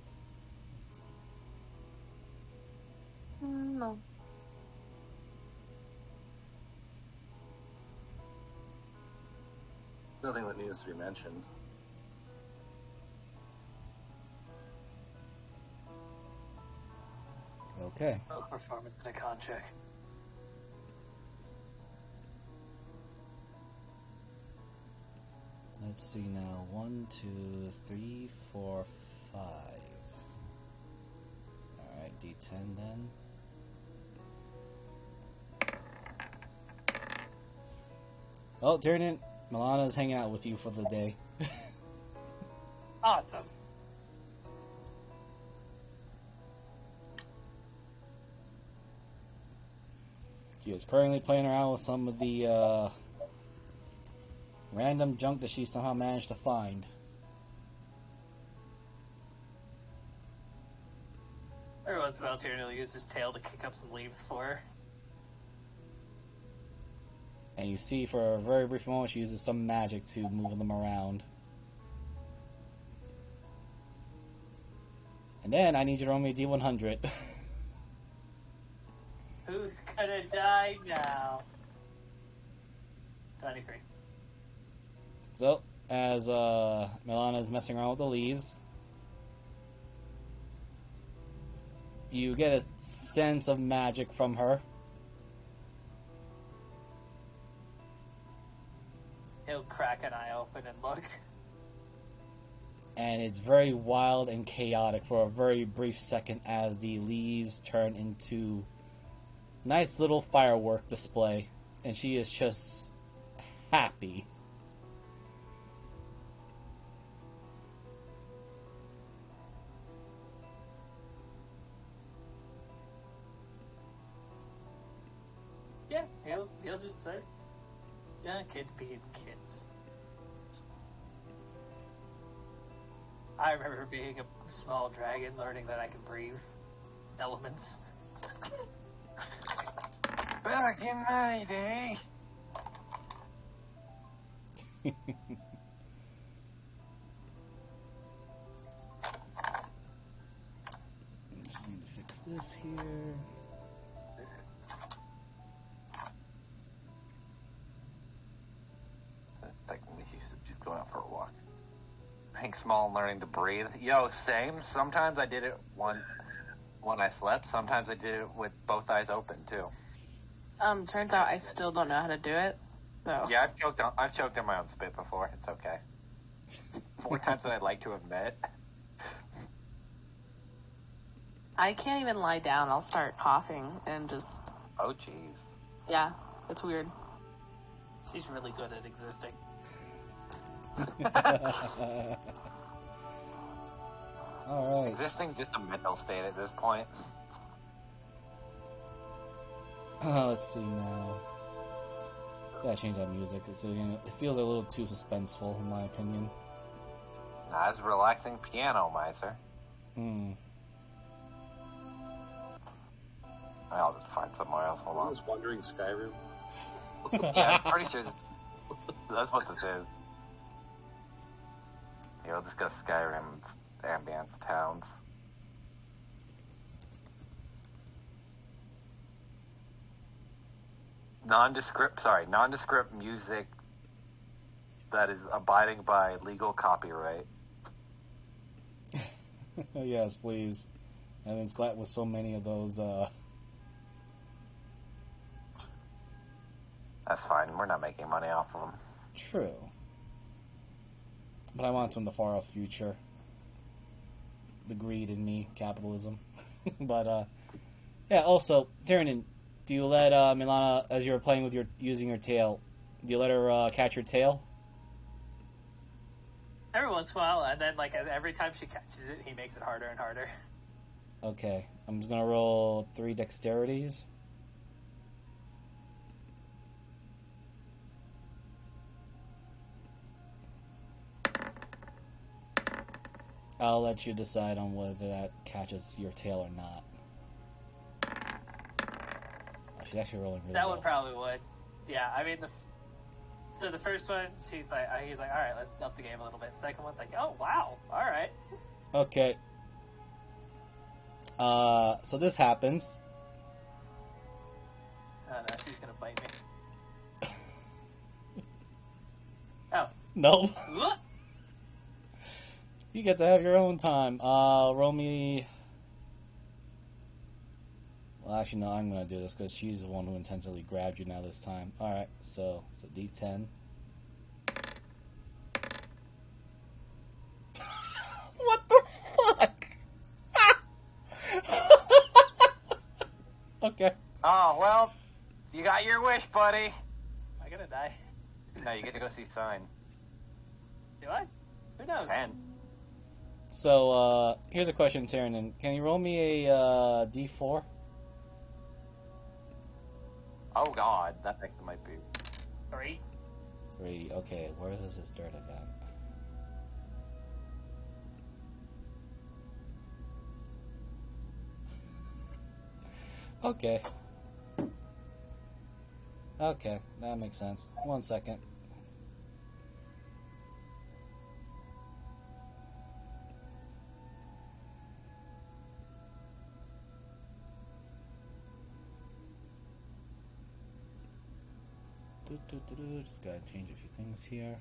No. Nothing that needs to be mentioned. Okay. Oh, performance and a con check. Let's see now. 1, 2, 3, 4, 5. Alright, D10 then. Oh, Tyrion, Milana's hanging out with you for the day. Awesome. She is currently playing around with some of the random junk that she somehow managed to find. Every once in a while, Tyrion will use his tail to kick up some leaves for her. And you see for a very brief moment she uses some magic to move them around. And then I need you to roll me a D100. Who's gonna die now? 23. So, as Milana is messing around with the leaves, you get a sense of magic from her. He'll crack an eye open and look. And it's very wild and chaotic for a very brief second as the leaves turn into nice little firework display. And she is just happy. Yeah, he'll just say, yeah, kids being kids. I remember being a small dragon, learning that I can breathe elements. Back in my day. Just need to fix this here. Technically, just going out for a walk. Being small and learning to breathe. Yo, same. Sometimes I did it when I slept. Sometimes I did it with both eyes open too. Turns out I still don't know how to do it. So Yeah, I've choked on my own spit before. It's okay. More times than I'd like to admit. I can't even lie down. I'll start coughing and just Oh, jeez. yeah, it's weird. She's really good at existing. All right. Existing's just a mental state at this point. Let's see now. Gotta change that music. It feels a little too suspenseful, in my opinion. Nah, it's relaxing piano, miser. I'll just find somewhere else. Hold I on. was wondering Skyrim. Yeah, I'm pretty sure that's what this is. Here, I'll just go Skyrim, ambience, towns. Nondescript music that is abiding by legal copyright. Yes, please. I've been slapped with so many of those. That's fine. We're not making money off of them. True. But I want them in the far off future. The greed in me, capitalism. But, yeah, also, Tyrion, do you let Milana, as you're playing with using your tail, do you let her catch your tail? Every once in a while, and then like every time she catches it, he makes it harder and harder. Okay, I'm just gonna roll 3 dexterities. I'll let you decide on whether that catches your tail or not. Oh, she's actually rolling really That well. one probably would. Yeah, I mean, so the first one, he's like, all right, let's up the game a little bit. Second one's like, oh wow, all right. Okay. So this happens. Oh no, she's gonna bite me. Oh. Nope. What? You get to have your own time. Roll me. Well, actually, no, I'm going to do this because she's the one who intentionally grabbed you now this time. Alright, so it's a D10. What the fuck? Okay. Oh, well, you got your wish, buddy. Am I gonna die? No, you get to go see Sign. Do I? Who knows? And So, here's a question, Tyrion. Can you roll me a D4? oh god, that thing might be. 3. 3. Okay, where is this dirt event? Okay. Okay, that makes sense. 1 second. Just gotta change a few things here.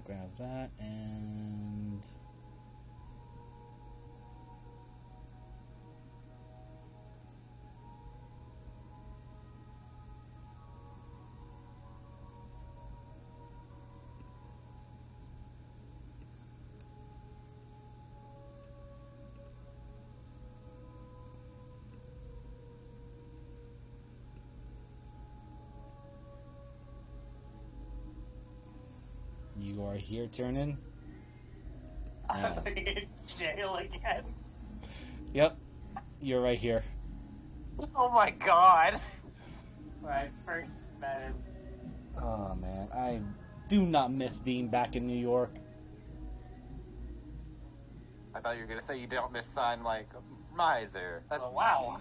Grab that, and you are here, Tiernan. I'm in jail again. Yep, you're right here. Oh my god! When I first met him. Oh man, I do not miss being back in New York. I thought you were gonna say you don't miss sign like miser. That's Oh, wow.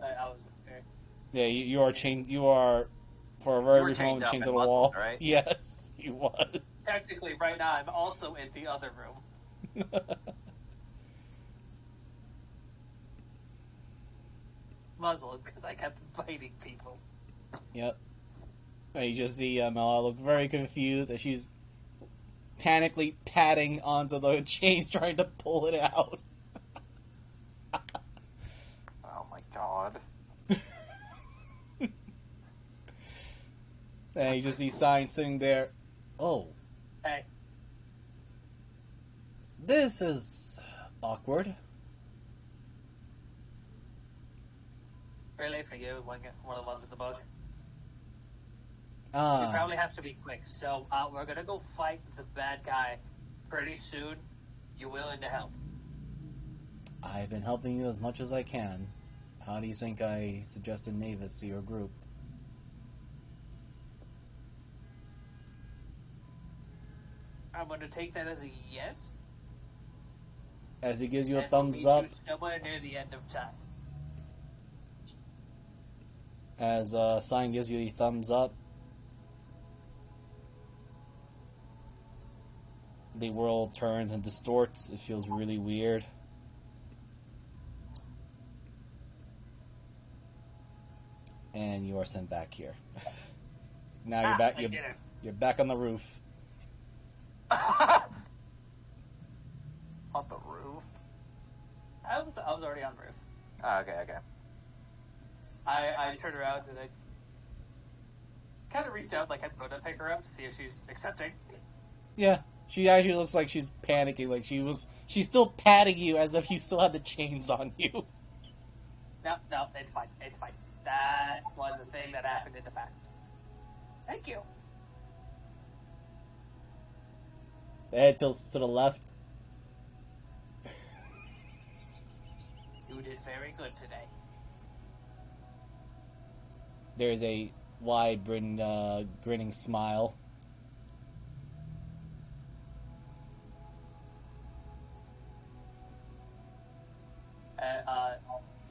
I was there. Yeah, you are chained. You are, for a very You were brief chained moment, up chained to and the wall. muzzled, right? Yes, he was. Technically, right now, I'm also in the other room. Muzzled, because I kept biting people. Yep. And you just see Mela look very confused as she's panically patting onto the chain, trying to pull it out. Oh my god. And you just see Sign sitting there. Oh, Hey, this is awkward. really, for you, one of the ones with the book? You Ah, probably have to be quick, so we're gonna go fight the bad guy pretty soon. You willing to help? I've been helping you as much as I can. How do you think I suggested Mavis to your group? I'm gonna take that as a yes. As he gives you a And we'll thumbs meet up, you somewhere near the end of time. as Sign gives you the thumbs up, the world turns and distorts. It feels really weird. And you are sent back here. Now you're back. I did it. You're back on the roof. On the roof? I was already on the roof. Oh, okay. I turned around and I kind of reached out like I'm going to pick her up to see if she's accepting. Yeah, she actually looks like she's panicking. Like she's still patting you as if you still had the chains on you. No, it's fine. It's fine. That was a thing that happened in the past. Thank you. The head tilts to the left. You did very good today. There's a wide, grinning smile.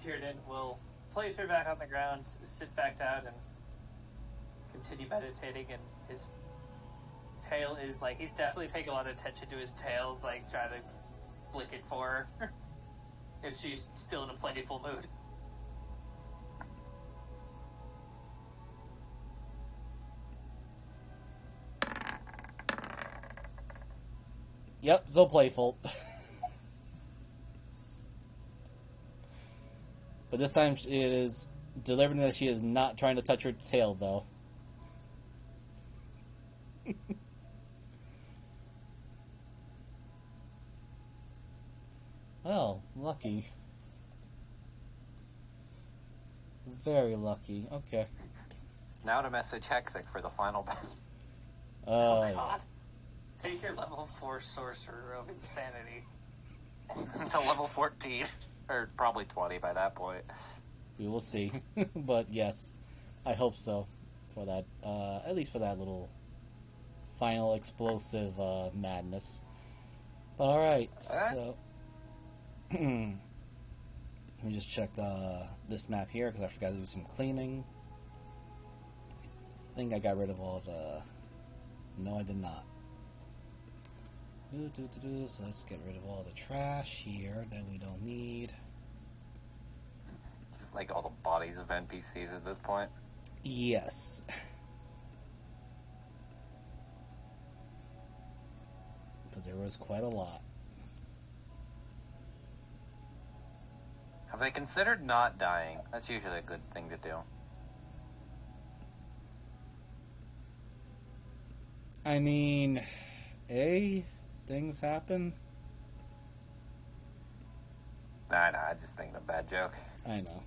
Tiernan will place her back on the ground, sit back down, and continue meditating. And his tail is like, he's definitely paying a lot of attention to his tails, like trying to flick it for her if she's still in a playful mood. Yep, so playful. But this time it is deliberate that she is not trying to touch her tail, though. Well, lucky. Very lucky. Okay. Now to message Hexic for the final battle. Oh my god. Take your level 4 sorcerer of insanity. Until level 14. Or probably 20 by that point. We will see. But yes, I hope so. For that, at least for that little final explosive madness. But alright, so... Let me just check this map here, because I forgot to do some cleaning. I think I got rid of all the... No, I did not. So let's get rid of all the trash here that we don't need. Just like all the bodies of NPCs at this point. Yes. Because there was quite a lot. Have they considered not dying? That's usually a good thing to do. I mean, things happen. Nah, I just thinking a bad joke. I know.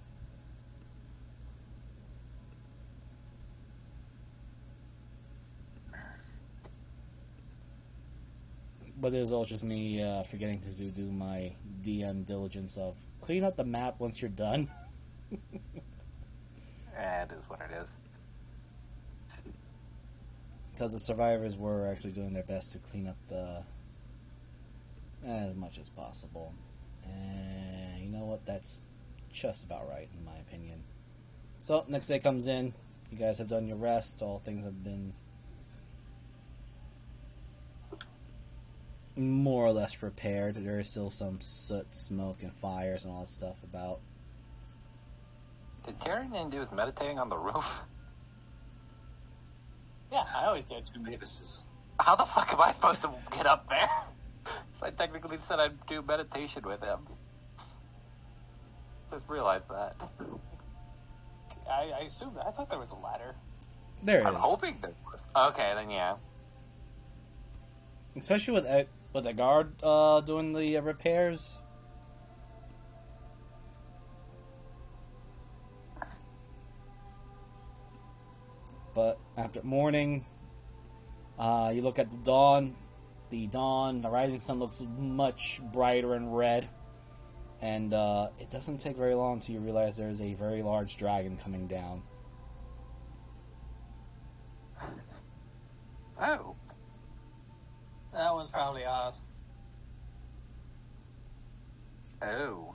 But it was all just me forgetting to do my DM diligence of clean up the map once you're done. It is what it is. Because the survivors were actually doing their best to clean up as much as possible. And you know what? That's just about right, in my opinion. So, next day comes in. You guys have done your rest. All things have been more or less prepared. There is still some soot, smoke, and fires and all that stuff about. Did Tyrion do his meditating on the roof? Yeah, I always did. Two Mavises. How the fuck am I supposed to get up there? I technically said I'd do meditation with him. Just realized that. I assumed that. I thought there was a ladder. There I'm is. hoping there was. Okay, then yeah. Especially with the guard doing the repairs. But after morning, you look at the dawn. The rising sun looks much brighter and red. And it doesn't take very long until you realize there's a very large dragon coming down. Oh. That was probably us. Oh.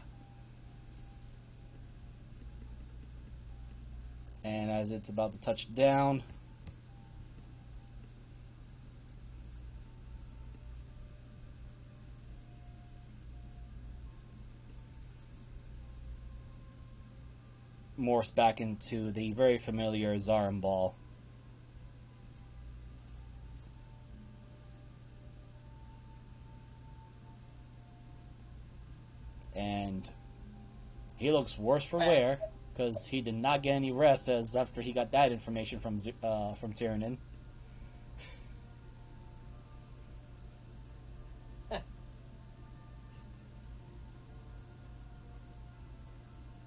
And as it's about to touch down, morphs back into the very familiar Zarin ball. And he looks worse for wear, because he did not get any rest as after he got that information from Tyrion.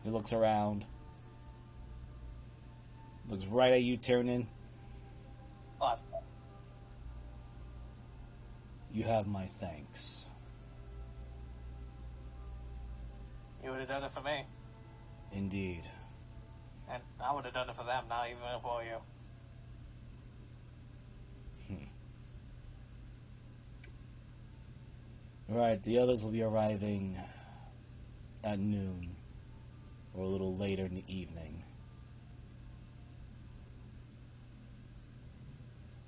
He looks around. Looks right at you, Tyrion. What? You have my thanks. You would have done it for me. Indeed. And I would have done it for them, not even for you. Right, the others will be arriving at noon, or a little later in the evening.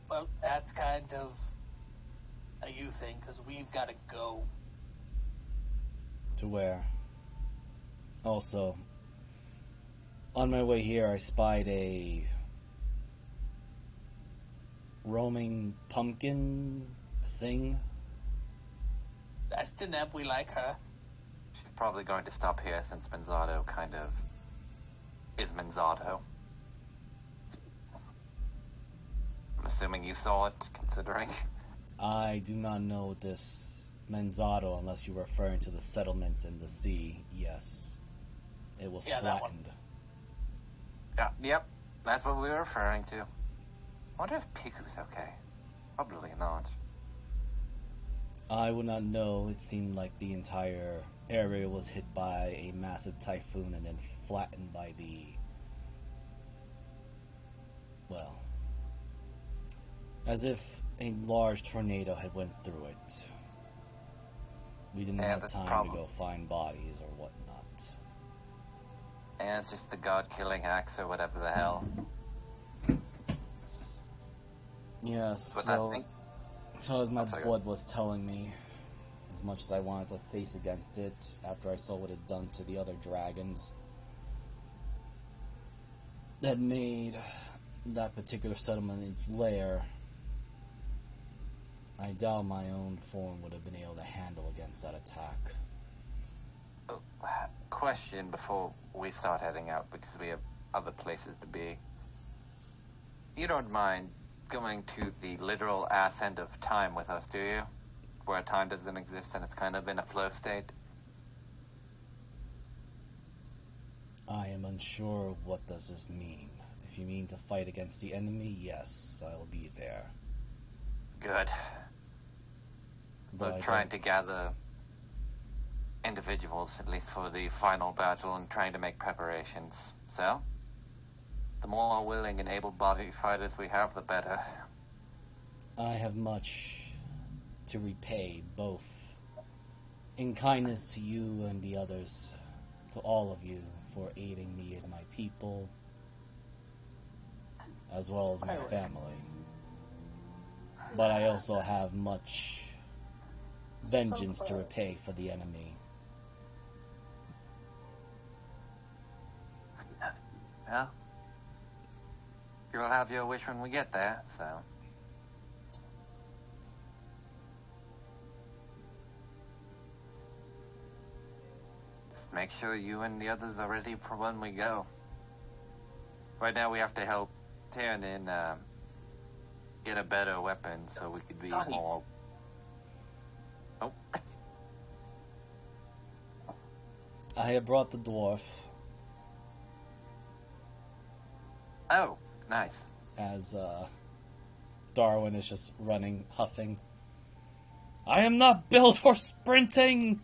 Well, that's kind of a you thing, because we've got to go. To where? Also, on my way here, I spied a roaming pumpkin thing. That's the Neb, we like her. She's probably going to stop here since Manzado kind of is Manzado. I'm assuming you saw it, considering. I do not know this Menzato unless you're referring to the settlement in the sea. Yes. It was flattened. Yeah, yep. That's what we were referring to. Wonder if Piku's okay. Probably not. I would not know. It seemed like the entire area was hit by a massive typhoon and then flattened by the... well... as if a large tornado had went through it. We didn't have time to go find bodies or whatnot. And it's just the god-killing axe or whatever the hell. Yes, But so as my blood was telling me, as much as I wanted to face against it, after I saw what it had done to the other dragons that made that particular settlement its lair, I doubt my own form would have been able to handle against that attack. Question before we start heading out, because we have other places to be. You don't mind going to the literal ass end of time with us, do you? Where time doesn't exist and it's kind of in a flow state? I am unsure what does this mean. If you mean to fight against the enemy, yes, I'll be there. Good. But We're trying to gather individuals, at least for the final battle, and trying to make preparations. So, the more willing and able-bodied fighters we have, the better. I have much to repay, both in kindness to you and the others, to all of you, for aiding me and my people, as well as my family. But I also have much vengeance to repay for the enemy. Well, you'll have your wish when we get there, so... Just make sure you and the others are ready for when we go. Right now we have to help Tiernan get a better weapon so we could be more... Oh. I have brought the dwarf. Oh, nice. As Darwin is just running, huffing. I am not built for sprinting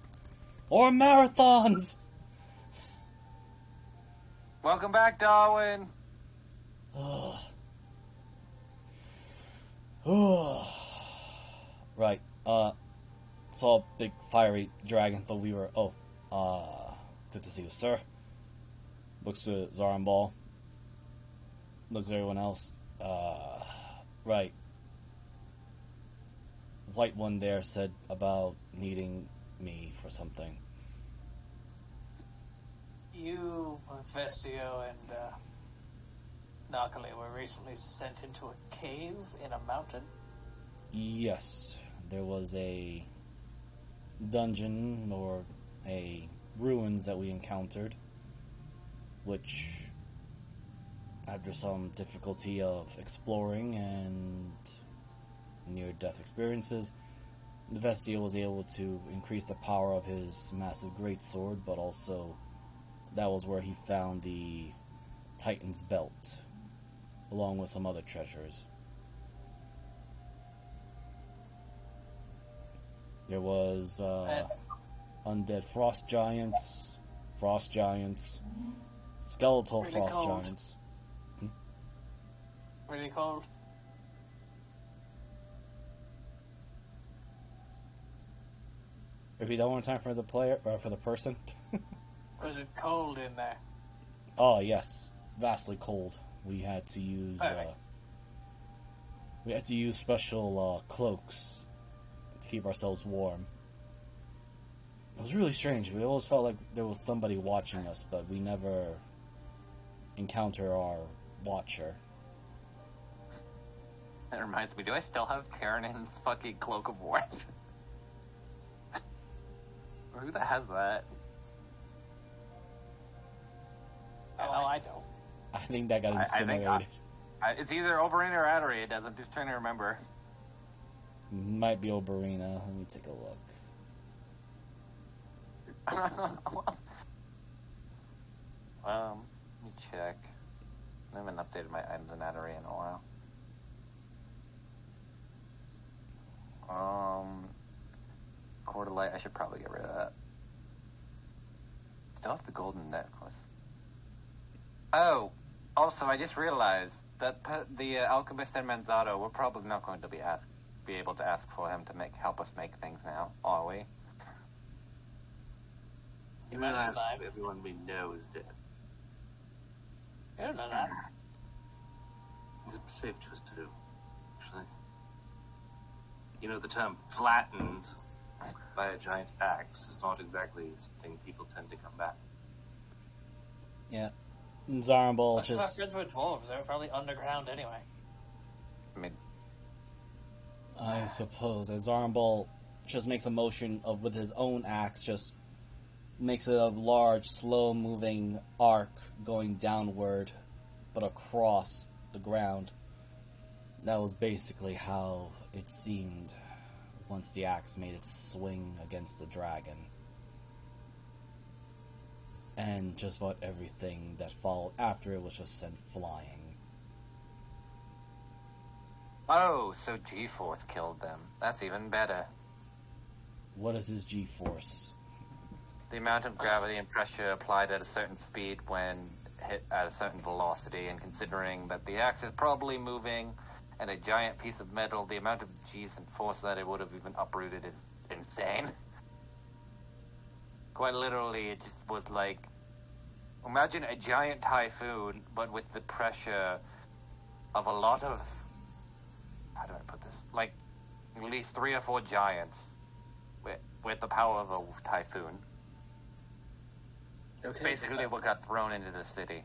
or marathons. Welcome back, Darwin. Right. Saw a big fiery dragon. Thought we were. Good to see you, sir. Looks to Zarambal. Looks to everyone else. Right. White one there said about needing me for something. You, Vestio, and Nakale were recently sent into a cave in a mountain. Yes, there was a dungeon or a ruins that we encountered, which, after some difficulty of exploring and near-death experiences, the Vestio was able to increase the power of his massive greatsword, but also that was where he found the Titan's belt, along with some other treasures. There was undead frost giants, skeletal Really frost cold. giants. Really cold. Repeat that one more time for the player, or for the person. Was it cold in there? Oh yes, vastly cold. We had to use special cloaks to keep ourselves warm. It was really strange. We always felt like there was somebody watching us, but we never encounter our watcher. That reminds me, do I still have Tyrannon's fucking Cloak of War? Who the has that? Oh, I don't. I think that got incinerated. It's either Oberyn or Addery it does. I'm just trying to remember. Might be Oberina. Let me take a look. Let me check. I haven't updated my items in Addery in a while. Cord of Light, I should probably get rid of that. Still have the golden necklace. Oh, also, I just realized that the alchemist and Manzado, we're probably not going to be able to ask for him to help us make things now, are we? You might have survived. Everyone we know is dead. You don't know that. It's a safe choice to do, actually. You know, the term flattened by a giant axe is not exactly something people tend to come back. Yeah. Zarambal Most of our just... friends were dwarves. They were probably underground anyway. I mean, I suppose. As Zarambal just makes a motion of with his own axe, just makes it a large, slow-moving arc going downward, but across the ground. That was basically how it seemed once the axe made its swing against the dragon. And just about everything that followed after it was just sent flying. oh, so G-Force killed them. That's even better. What is his G-force? The amount of gravity and pressure applied at a certain speed when hit at a certain velocity, and considering that the axe is probably moving and a giant piece of metal, the amount of G's and force that it would have even uprooted is insane. Quite literally, it just was like, imagine a giant typhoon, but with the pressure of a lot of, how do I put this? Like, at least 3 or 4 giants with the power of a typhoon. Okay. Basically what got thrown into the city.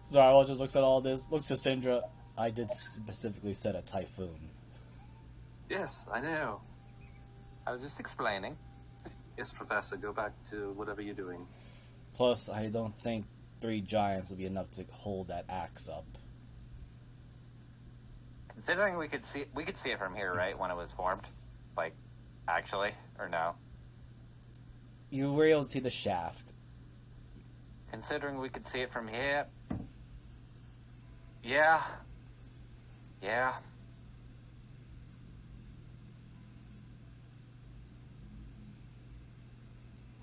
Zarwell just looks at all this, looks at Syndra. I did specifically said a typhoon. Yes, I know. I was just explaining. Yes, Professor, go back to whatever you're doing. Plus, I don't think 3 giants will be enough to hold that axe up. Considering we could see it from here, right, when it was formed? Like, actually, or no? You were able to see the shaft. Considering we could see it from here, yeah.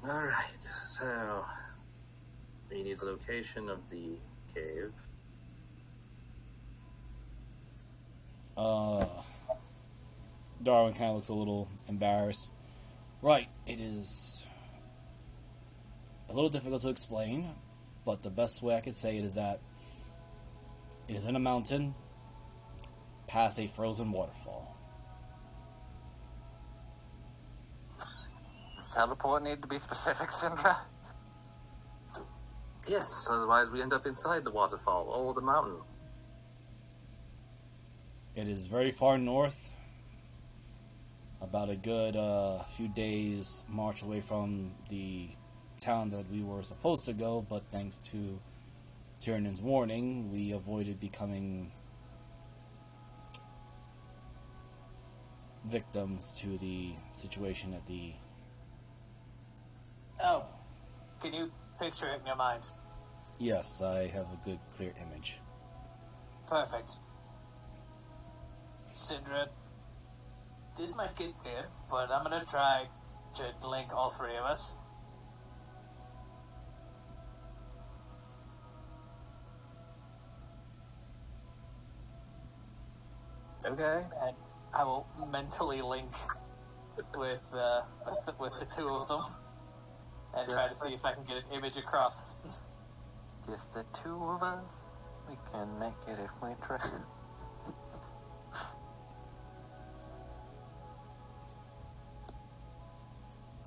Alright, so we need the location of the cave. Darwin kind of looks a little embarrassed. Right, it is a little difficult to explain, but the best way I could say it is that it is in a mountain, past a frozen waterfall. Does teleport need to be specific, Syndra? Yes, otherwise we end up inside the waterfall or the mountain. It is very far north, about a good few days march away from the town that we were supposed to go, but thanks to Tyrannon's warning, we avoided becoming victims to the situation at the... Oh, can you picture it in your mind? Yes, I have a good, clear image. Perfect. Syndra, this might get weird, but I'm gonna try to link all 3 of us. Okay. And I will mentally link with the 2 of them and try to see if I can get an image across. Just the 2 of us? We can make it if we try.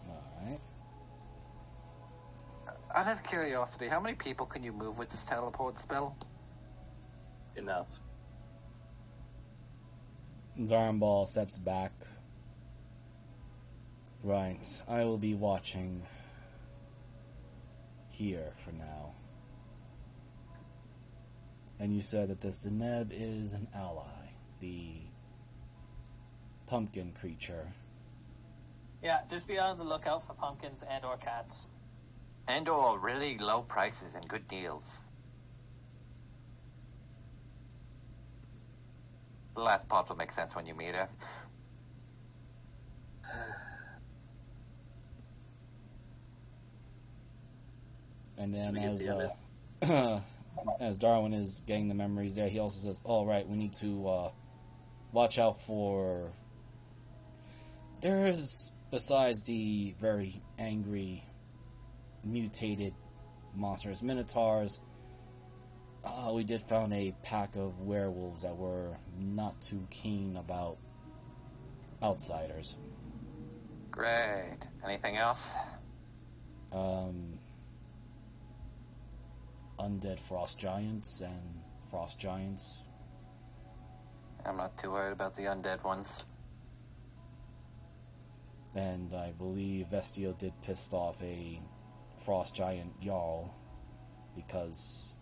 Alright. Out of curiosity, how many people can you move with this teleport spell? Enough. Zarmball steps back. Right, I will be watching here for now. And you said that this Deneb is an ally, the pumpkin creature. Yeah, just be on the lookout for pumpkins and or cats. And or really low prices and good deals. The last part will make sense when you meet her. And then Should we get the as Darwin is getting the memories there, he also says, "All right, we need to watch out for. There is, besides the very angry, mutated monsters, minotaurs. We did found a pack of werewolves that were not too keen about outsiders. Great. Anything else? Undead frost giants and frost giants. I'm not too worried about the undead ones. And I believe Vestio did piss off a frost giant Jarl because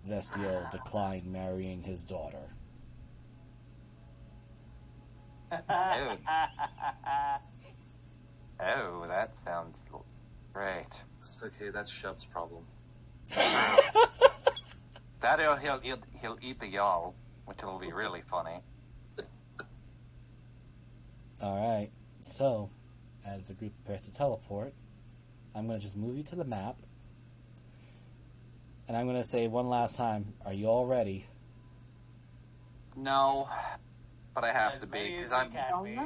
Vestio declined marrying his daughter. Oh, that sounds great. It's okay, that's Shub's problem. That he'll eat the Jarl, which will be really funny. Alright, so, as the group prepares to teleport, I'm going to just move you to the map. And I'm going to say one last time, are you all ready? No, but I have As to be, many because as we can be.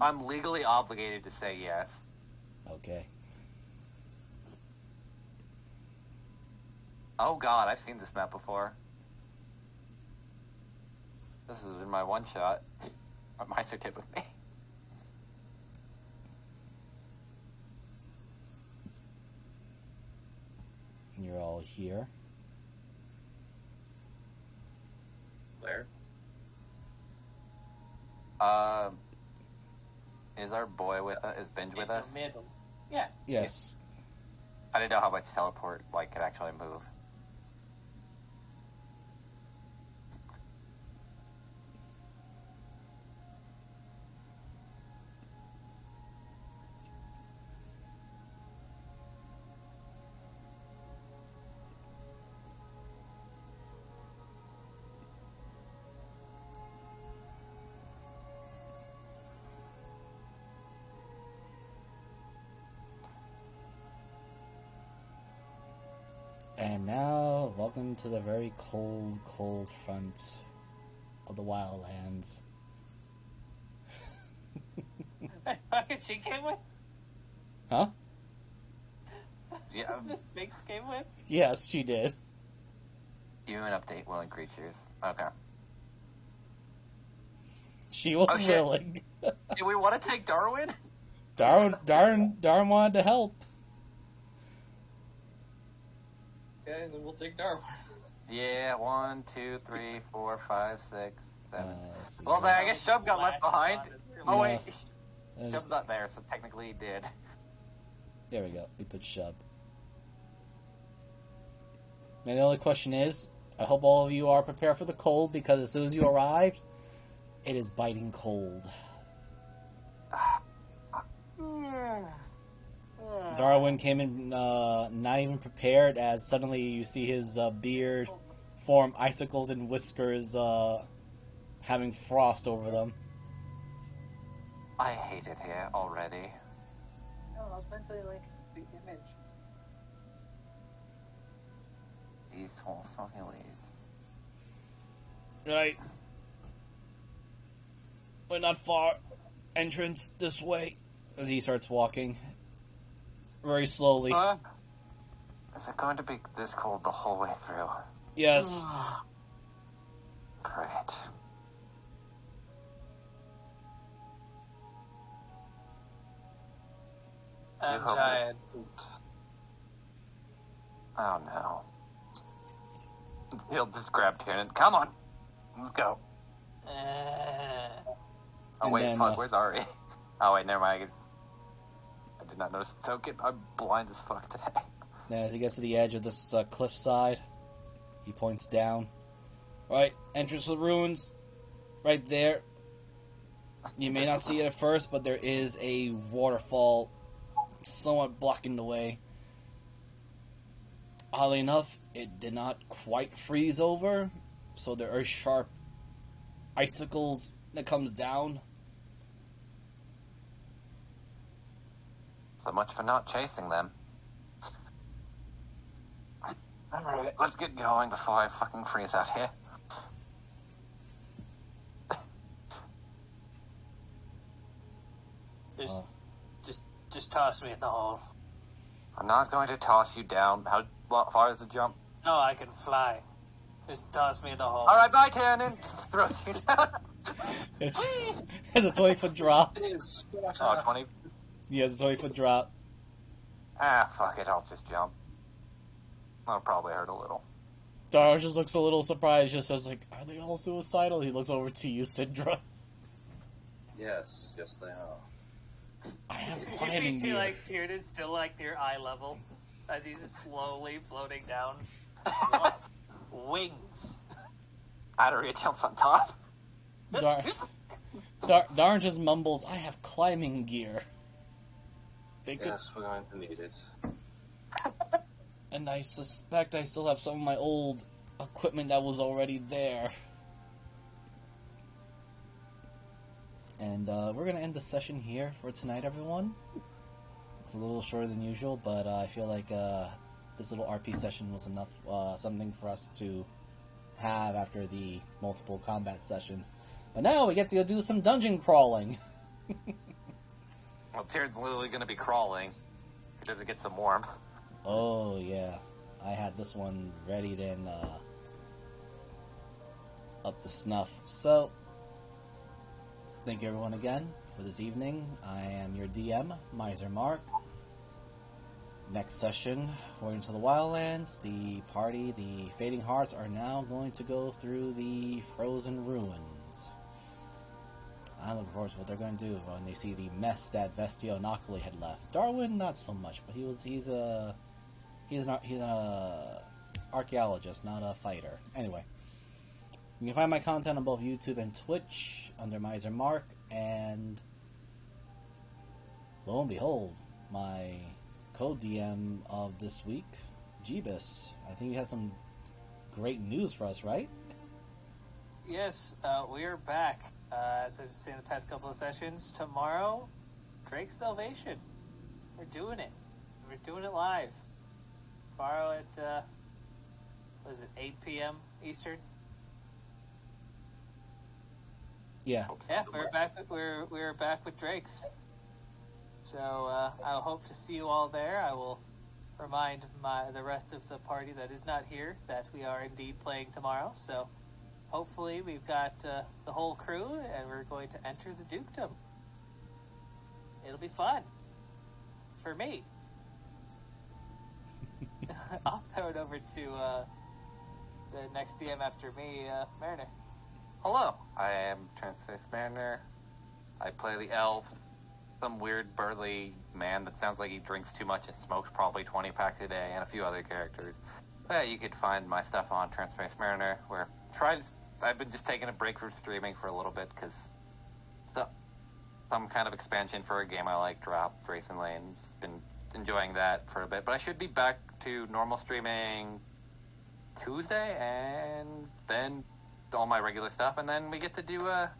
I'm legally obligated to say yes. Okay. Oh god, I've seen this map before. This is in my one-shot. My certificate with me. You're all here. Where? Is our boy with us? Is Binge with In us? the middle. Yeah. Yes. I didn't know how much teleport could actually move. And now, welcome to the very cold, cold front of the Wildlands. Fucking she came with? Huh? Yeah, The Sphinx came with? Yes, she did. human update, willing creatures. Okay. She was Oh, shit. willing. Do we want to take Darwin? Darn wanted to help. Okay, then we'll take Darwin. Yeah, 1, 2, 3, 4, 5, 6, 7. Let's see. Well, I guess Chubb got left behind. Oh, wait. No. Chubb's not there, so technically he did. There we go. We put Shub. Now the only question is, I hope all of you are prepared for the cold, because as soon as you arrived, it is biting cold. Darwin came in not even prepared, as suddenly you see his beard form icicles and whiskers having frost over them. I hate it here already. No, I was mentally like the image. These whole fucking ways. Right. We're not far. Entrance this way. As he starts walking. Very slowly. Is it going to be this cold the whole way through? Yes. Great. I'm hope- tired. Oh no. He'll just grab Tiernan. Come on! Let's go. Oh And wait, then, fuck, where's Ari? Oh wait, never mind. I did not notice the token. I'm blind as fuck today. Then as he gets to the edge of this cliffside, he points down. Right, entrance to the ruins. Right there. You may not see it at first, but there is a waterfall somewhat blocking the way. Oddly enough, it did not quite freeze over, so there are sharp icicles that comes down. So much for not chasing them. Alright, let's get going before I fucking freeze out here. Just toss me in the hole. I'm not going to toss you down. How far is the jump? No, I can fly. Just toss me in the hole. Alright, bye, Tiernan. Throw you down. It's a 20-foot drop. It is Oh, 20. Yeah, it's a 20-foot drop. Ah, fuck it. I'll just jump. That'll probably hurt a little. Dar just looks a little surprised, just says, like, are they all suicidal? He looks over to you, Syndra. Yes, they are. I have You climbing see, gear. like, Tyrannus still, like, near eye level as he's slowly floating down. What? Wings. Adaria jumps on top. Darn just mumbles, I have climbing gear. They could, Yes, we're going to need it. and I suspect I still have some of my old equipment that was already there. And we're going to end the session here for tonight, everyone. It's a little shorter than usual, but I feel like this little RP session was enough, something for us to have after the multiple combat sessions. But now we get to go do some dungeon crawling. Well, Tyrion's literally going to be crawling if he doesn't get some warmth. Oh, yeah. I had this one ready and up to snuff. So, thank you everyone again for this evening. I am your DM, Miser Mark. Next session for Into the Wildlands, the party, the Fading Hearts, are now going to go through the Frozen Ruins. I'm looking forward to what they're going to do when they see the mess that Vestio Nockley had left. Darwin, not so much, but he's an archaeologist, not a fighter. Anyway, you can find my content on both YouTube and Twitch under Miser Mark, and lo and behold, my co-DM of this week, Jeebus. I think you have some great news for us, right? Yes, we are back. As I've seen the past couple of sessions, tomorrow, Drake's Salvation. We're doing it. We're doing it live. Tomorrow at, what is it, 8 p.m. Eastern? Yeah. Yeah, we're back with Drake's. So I hope to see you all there. I will remind the rest of the party that is not here that we are indeed playing tomorrow. So hopefully we've got the whole crew and we're going to enter the dukedom. It'll be fun. For me. I'll throw it over to the next DM after me, Mariner. Hello, I am Transface Mariner. I play the elf, some weird burly man that sounds like he drinks too much and smokes probably 20 packs a day, and a few other characters. But yeah, you could find my stuff on Transface Mariner, where I've been just taking a break from streaming for a little bit, because some kind of expansion for a game I like dropped recently, and just been enjoying that for a bit. But I should be back to normal streaming Tuesday, and then all my regular stuff, and then we get to do a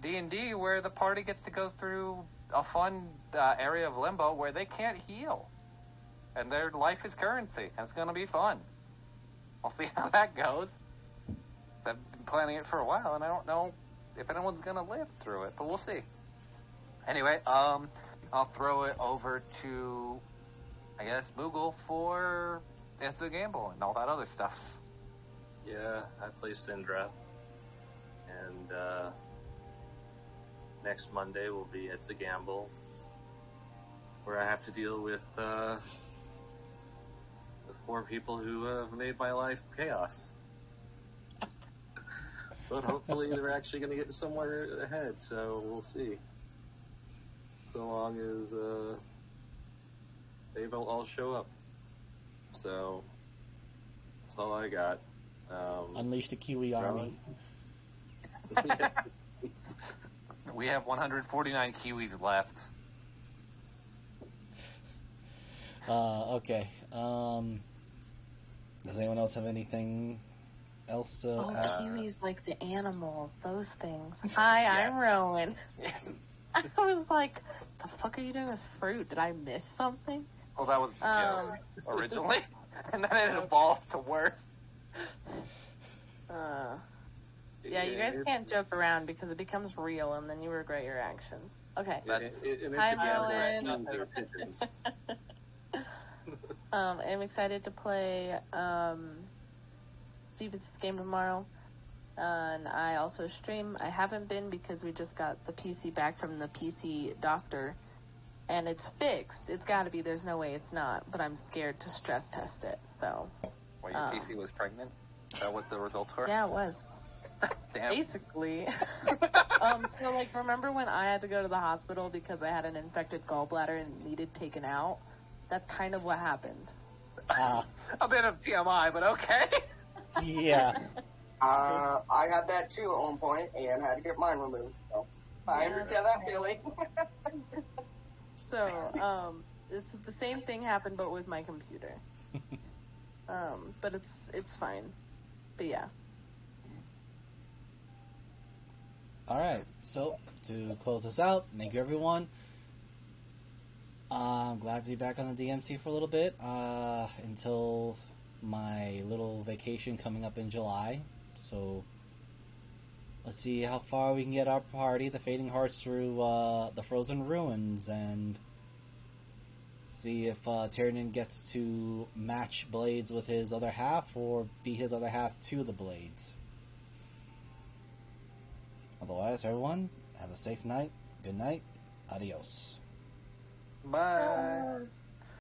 D&D where the party gets to go through a fun area of limbo where they can't heal, and their life is currency, and it's going to be fun. I'll see how that goes. I've been planning it for a while, and I don't know if anyone's going to live through it, but we'll see. Anyway, I'll throw it over to, I guess, Moogle for It's a Gamble and all that other stuff. Yeah, I play Syndra, and next Monday will be It's a Gamble, where I have to deal with 4 people who have made my life chaos. But hopefully they're actually going to get somewhere ahead, so we'll see. So long as they all show up. So that's all I got. Unleash the Kiwi army. We have 149 Kiwis left. Okay. Does anyone else have anything else to add? Kiwis like the animals, those things. Hi, I'm Rowan. I was like, the fuck are you doing with fruit? Did I miss something? Well, that was the joke originally, and then it evolved to worse. Yeah, you guys can't joke around because it becomes real, and then you regret your actions. Okay. Hi, Rowan. I'm excited to play Deepest Game tomorrow. And I also stream. I haven't been because we just got the PC back from the PC doctor. And it's fixed. It's got to be. There's no way it's not. But I'm scared to stress test it. So. Well, your PC was pregnant? Is that what the results were? Yeah, it was. Damn. Basically. So, like, remember when I had to go to the hospital because I had an infected gallbladder and needed taken out? That's kind of what happened. A bit of TMI, but okay. Yeah. I had that too at one point and had to get mine removed. So I understand that feeling. So, it's the same thing happened, but with my computer. But it's fine. But yeah. Alright, so to close this out, thank you everyone. I'm glad to be back on the DMT for a little bit, until my little vacation coming up in July. So, let's see how far we can get our party, the Fading Hearts, through the Frozen Ruins, and see if Tyrion gets to match blades with his other half, or beat his other half to the blades. Otherwise, everyone, have a safe night, good night, adios. Bye.